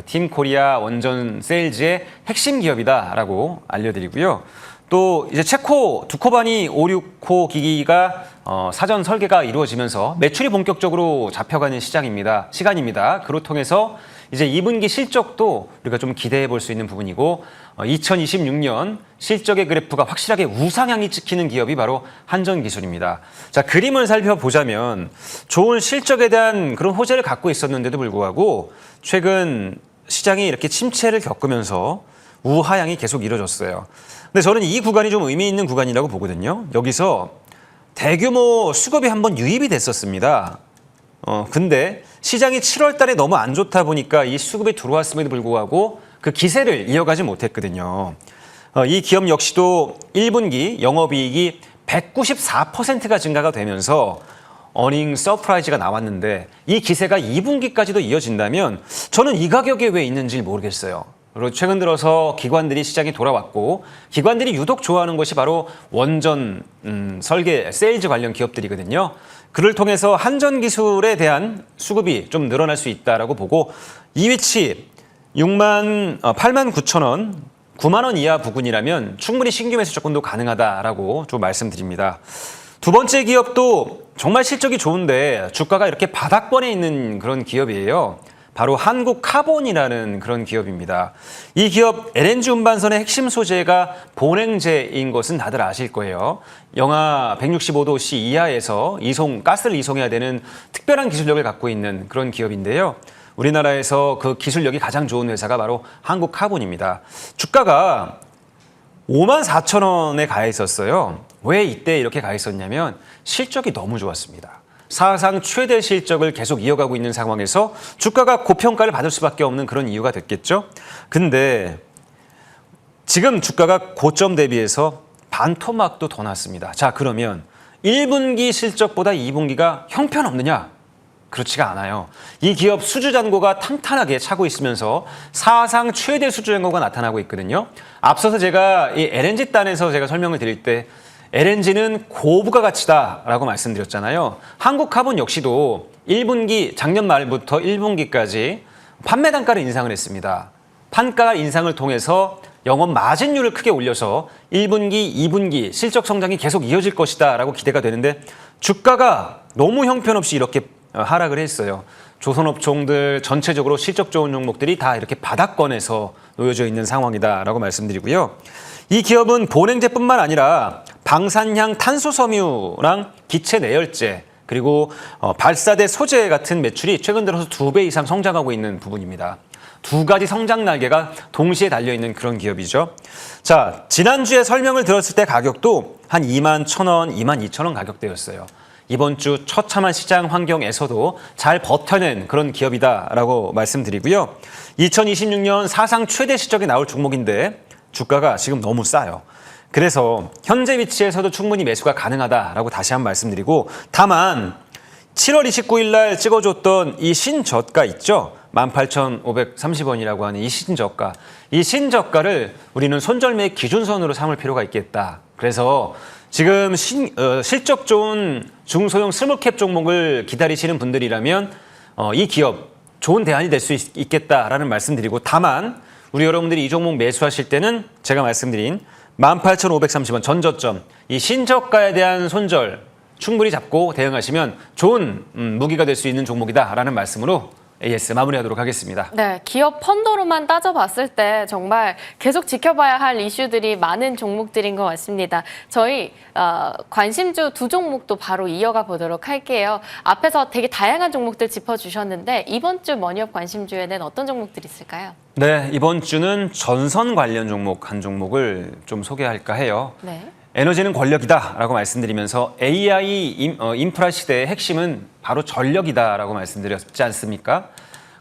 팀 코리아 원전 세일즈의 핵심 기업이다라고 알려드리고요. 또 이제 체코 두코바니 569 기기가 사전 설계가 이루어지면서 매출이 본격적으로 잡혀가는 시간입니다. 그로 통해서 이제 2분기 실적도 우리가 좀 기대해 볼 수 있는 부분이고 2026년 실적의 그래프가 확실하게 우상향이 찍히는 기업이 바로 한전기술입니다. 자, 그림을 살펴보자면 좋은 실적에 대한 그런 호재를 갖고 있었는데도 불구하고 최근 시장이 이렇게 침체를 겪으면서 우하향이 계속 이뤄졌어요. 근데 저는 이 구간이 좀 의미 있는 구간이라고 보거든요. 여기서 대규모 수급이 한번 유입이 됐었습니다. 근데 시장이 7월 달에 너무 안 좋다 보니까 이 수급이 들어왔음에도 불구하고 그 기세를 이어가지 못했거든요. 이 기업 역시도 1분기 영업이익이 194%가 증가가 되면서 어닝 서프라이즈가 나왔는데 이 기세가 2분기까지도 이어진다면 저는 이 가격에 왜 있는지 모르겠어요. 그리고 최근 들어서 기관들이 시장에 돌아왔고 기관들이 유독 좋아하는 것이 바로 원전 설계, 세일즈 관련 기업들이거든요. 그를 통해서 한전기술에 대한 수급이 좀 늘어날 수 있다라고 보고 이 위치 8만 9천 원, 9만 원 이하 부근이라면 충분히 신규 매수 접근도 가능하다라고 좀 말씀드립니다. 두 번째 기업도 정말 실적이 좋은데 주가가 이렇게 바닥권에 있는 그런 기업이에요. 바로 한국카본이라는 그런 기업입니다. 이 기업 LNG 운반선의 핵심 소재가 본행제인 것은 다들 아실 거예요. 영하 165도씨 이하에서 가스를 이송해야 되는 특별한 기술력을 갖고 있는 그런 기업인데요. 우리나라에서 그 기술력이 가장 좋은 회사가 바로 한국카본입니다. 주가가 5만 4천 원에 가 있었어요. 왜 이때 이렇게 가 있었냐면 실적이 너무 좋았습니다. 사상 최대 실적을 계속 이어가고 있는 상황에서 주가가 고평가를 받을 수밖에 없는 그런 이유가 됐겠죠. 근데 지금 주가가 고점 대비해서 반토막도 더 났습니다. 자, 그러면 1분기 실적보다 2분기가 형편없느냐? 그렇지가 않아요. 이 기업 수주잔고가 탄탄하게 차고 있으면서 사상 최대 수주잔고가 나타나고 있거든요. 앞서서 제가 이 LNG 단에서 제가 설명을 드릴 때 LNG는 고부가 가치다라고 말씀드렸잖아요. 한국카본 역시도 1분기 작년 말부터 1분기까지 판매 단가를 인상을 했습니다. 판가 인상을 통해서 영업 마진율을 크게 올려서 1분기, 2분기 실적 성장이 계속 이어질 것이다라고 기대가 되는데 주가가 너무 형편없이 이렇게 하락을 했어요. 조선업종들 전체적으로 실적 좋은 종목들이 다 이렇게 바닥권에서 놓여져 있는 상황이다라고 말씀드리고요. 이 기업은 본행제뿐만 아니라 방산향 탄소섬유랑 기체 내열제 그리고 발사대 소재 같은 매출이 최근 들어서 2배 이상 성장하고 있는 부분입니다. 두 가지 성장 날개가 동시에 달려있는 그런 기업이죠. 자, 지난주에 설명을 들었을 때 가격도 한 2만 1,000원, 2만 2,000원 가격대였어요. 이번 주 처참한 시장 환경에서도 잘 버텨낸 그런 기업이다라고 말씀드리고요. 2026년 사상 최대 실적이 나올 종목인데 주가가 지금 너무 싸요. 그래서 현재 위치에서도 충분히 매수가 가능하다라고 다시 한번 말씀드리고 다만 7월 29일 날 찍어줬던 이 신저가 있죠? 18,530원이라고 하는 이 신저가. 이 신저가를 우리는 손절매의 기준선으로 삼을 필요가 있겠다. 그래서 지금 실적 좋은 중소형 스몰캡 종목을 기다리시는 분들이라면 이 기업 좋은 대안이 될 수 있겠다라는 말씀드리고 다만 우리 여러분들이 이 종목 매수하실 때는 제가 말씀드린 18,530원 전저점 이 신저가에 대한 손절 충분히 잡고 대응하시면 좋은 무기가 될 수 있는 종목이다라는 말씀으로 AS 마무리하도록 하겠습니다. 네, 기업 펀더로만 따져봤을 때 정말 계속 지켜봐야 할 이슈들이 많은 종목들인 것 같습니다. 저희 관심주 두 종목도 바로 이어가 보도록 할게요. 앞에서 되게 다양한 종목들 짚어주셨는데 이번 주 머니업 관심주에는 어떤 종목들이 있을까요? 네, 이번 주는 전선 관련 종목 한 종목을 좀 소개할까 해요. 네. 에너지는 권력이다라고 말씀드리면서 AI 인프라 시대의 핵심은 바로 전력이다라고 말씀드렸지 않습니까?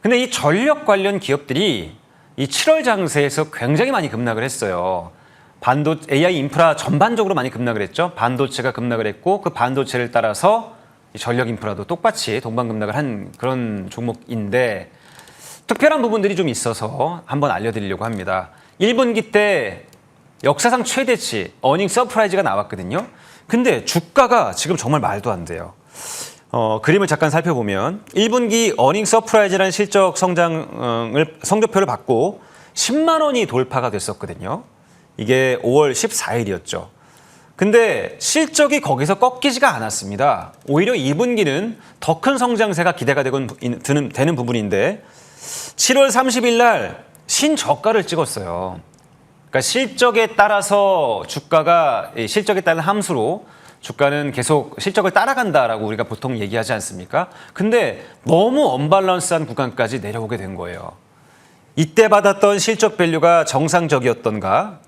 근데 이 전력 관련 기업들이 이 7월 장세에서 굉장히 많이 급락을 했어요. AI 인프라 전반적으로 많이 급락을 했죠. 반도체가 급락을 했고 그 반도체를 따라서 이 전력 인프라도 똑같이 동반급락을 한 그런 종목인데 특별한 부분들이 좀 있어서 한번 알려드리려고 합니다. 1분기 때 역사상 최대치 어닝 서프라이즈가 나왔거든요. 근데 주가가 지금 정말 말도 안 돼요. 그림을 잠깐 살펴보면 1분기 어닝 서프라이즈라는 실적 성적표를 받고 10만 원이 돌파가 됐었거든요. 이게 5월 14일이었죠. 근데 실적이 거기서 꺾이지가 않았습니다. 오히려 2분기는 더 큰 성장세가 기대가 되는 부분인데 7월 30일 날 신저가를 찍었어요. 그러니까 실적에 따라서 실적에 따른 함수로 주가는 계속 실적을 따라간다라고 우리가 보통 얘기하지 않습니까? 근데 너무 언밸런스한 구간까지 내려오게 된 거예요. 이때 받았던 실적 밸류가 정상적이었던가,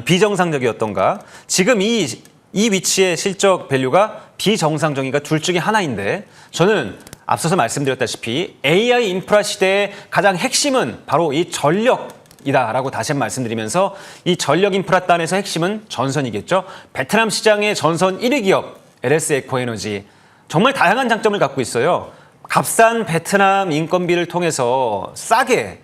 비정상적이었던가, 지금 이 위치의 실적 밸류가 비정상적인가 둘 중에 하나인데 저는 앞서서 말씀드렸다시피 AI 인프라 시대의 가장 핵심은 바로 이 전력이다라고 다시 한번 말씀드리면서 이 전력 인프라 단에서 핵심은 전선이겠죠. 베트남 시장의 전선 1위 기업 LS 에코에너지 정말 다양한 장점을 갖고 있어요. 값싼 베트남 인건비를 통해서 싸게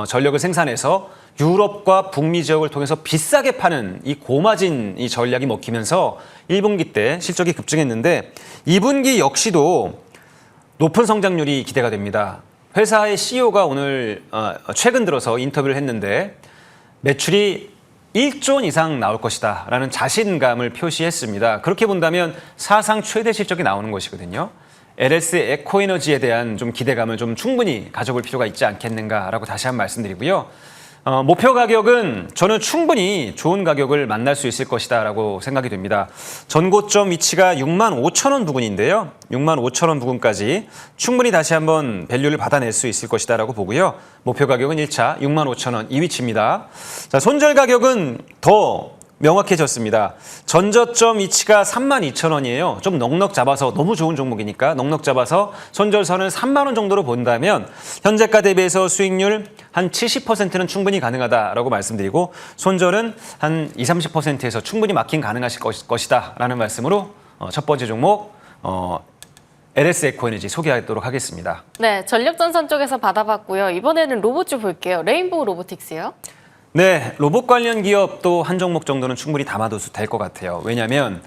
전력을 생산해서 유럽과 북미 지역을 통해서 비싸게 파는 이 고마진 이 전략이 먹히면서 1분기 때 실적이 급증했는데 2분기 역시도 높은 성장률이 기대가 됩니다. 회사의 CEO가 오늘 최근 들어서 인터뷰를 했는데 매출이 1조 원 이상 나올 것이다 라는 자신감을 표시했습니다. 그렇게 본다면 사상 최대 실적이 나오는 것이거든요. LS 에코에너지에 대한 좀 기대감을 좀 충분히 가져볼 필요가 있지 않겠는가라고 다시 한번 말씀드리고요. 목표 가격은 저는 충분히 좋은 가격을 만날 수 있을 것이다라고 생각이 됩니다. 전고점 위치가 6만 5천 원 부근인데요. 6만 5천 원 부근까지 충분히 다시 한번 밸류를 받아낼 수 있을 것이다라고 보고요. 목표 가격은 1차 6만 5천 원 이 위치입니다. 자, 손절 가격은 더 명확해졌습니다. 전저점 위치가 3만 2천 원이에요. 좀 넉넉 잡아서 너무 좋은 종목이니까 넉넉 잡아서 손절선을 3만 원 정도로 본다면 현재가 대비해서 수익률 한 70%는 충분히 가능하다라고 말씀드리고 손절은 한 20, 30%에서 충분히 마킹 가능하실 것이다 라는 말씀으로 첫 번째 종목 LS 에코에너지 소개하도록 하겠습니다. 네, 전력전선 쪽에서 받아봤고요. 이번에는 로봇주 볼게요. 레인보우 로보틱스요. 네, 로봇 관련 기업도 한 종목 정도는 충분히 담아둬도 될 것 같아요. 왜냐하면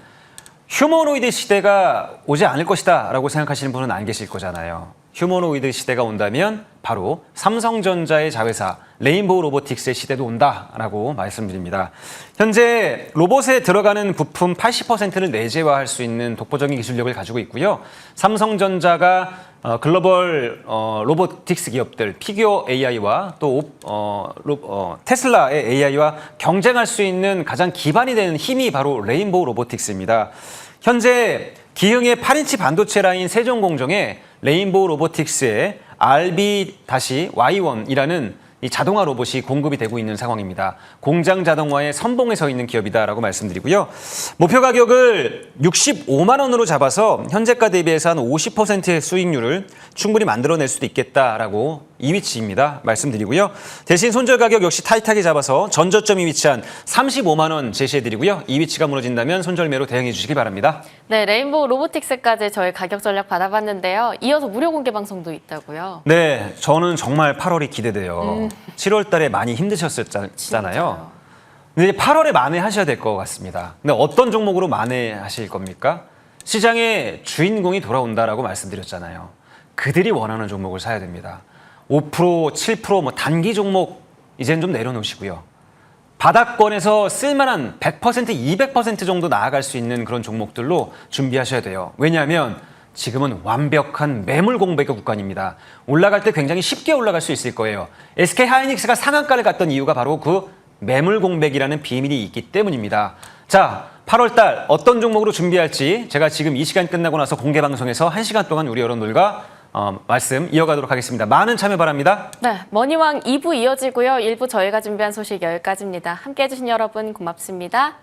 휴머노이드 시대가 오지 않을 것이다 라고 생각하시는 분은 안 계실 거잖아요. 휴머노이드 시대가 온다면 바로 삼성전자의 자회사 레인보우 로보틱스의 시대도 온다라고 말씀드립니다. 현재 로봇에 들어가는 부품 80%를 내재화할 수 있는 독보적인 기술력을 가지고 있고요. 삼성전자가 글로벌 로보틱스 기업들 피규어 AI와 또 테슬라의 AI와 경쟁할 수 있는 가장 기반이 되는 힘이 바로 레인보우 로보틱스입니다. 현재 기흥의 8인치 반도체 라인 세종공정에 레인보우 로보틱스의 RB-Y1이라는 이 자동화 로봇이 공급이 되고 있는 상황입니다. 공장 자동화의 선봉에 서 있는 기업이다라고 말씀드리고요. 목표 가격을 65만 원으로 잡아서 현재가 대비해서 한 50%의 수익률을 충분히 만들어낼 수도 있겠다라고 이 위치입니다. 말씀드리고요. 대신 손절 가격 역시 타이트하게 잡아서 전저점이 위치한 35만 원 제시해드리고요. 이 위치가 무너진다면 손절매로 대응해 주시기 바랍니다. 네, 레인보우 로보틱스까지 저희 가격 전략 받아봤는데요. 이어서 무료 공개 방송도 있다고요. 네, 저는 정말 8월이 기대돼요. 7월 달에 많이 힘드셨었잖아요. 진짜요. 근데 8월에 만회하셔야 될 것 같습니다. 근데 어떤 종목으로 만회하실 겁니까? 시장의 주인공이 돌아온다라고 말씀드렸잖아요. 그들이 원하는 종목을 사야 됩니다. 5%, 7% 뭐 단기 종목 이제는 좀 내려놓으시고요. 바닥권에서 쓸만한 100%, 200% 정도 나아갈 수 있는 그런 종목들로 준비하셔야 돼요. 왜냐하면 지금은 완벽한 매물 공백의 구간입니다. 올라갈 때 굉장히 쉽게 올라갈 수 있을 거예요. SK하이닉스가 상한가를 갔던 이유가 바로 그 매물 공백이라는 비밀이 있기 때문입니다. 자, 8월 달 어떤 종목으로 준비할지 제가 지금 이 시간 끝나고 나서 공개 방송에서 1시간 동안 우리 여러분들과 말씀 이어가도록 하겠습니다. 많은 참여 바랍니다. 네, 머니왕 2부 이어지고요. 1부 저희가 준비한 소식 여기까지입니다. 함께해 주신 여러분 고맙습니다.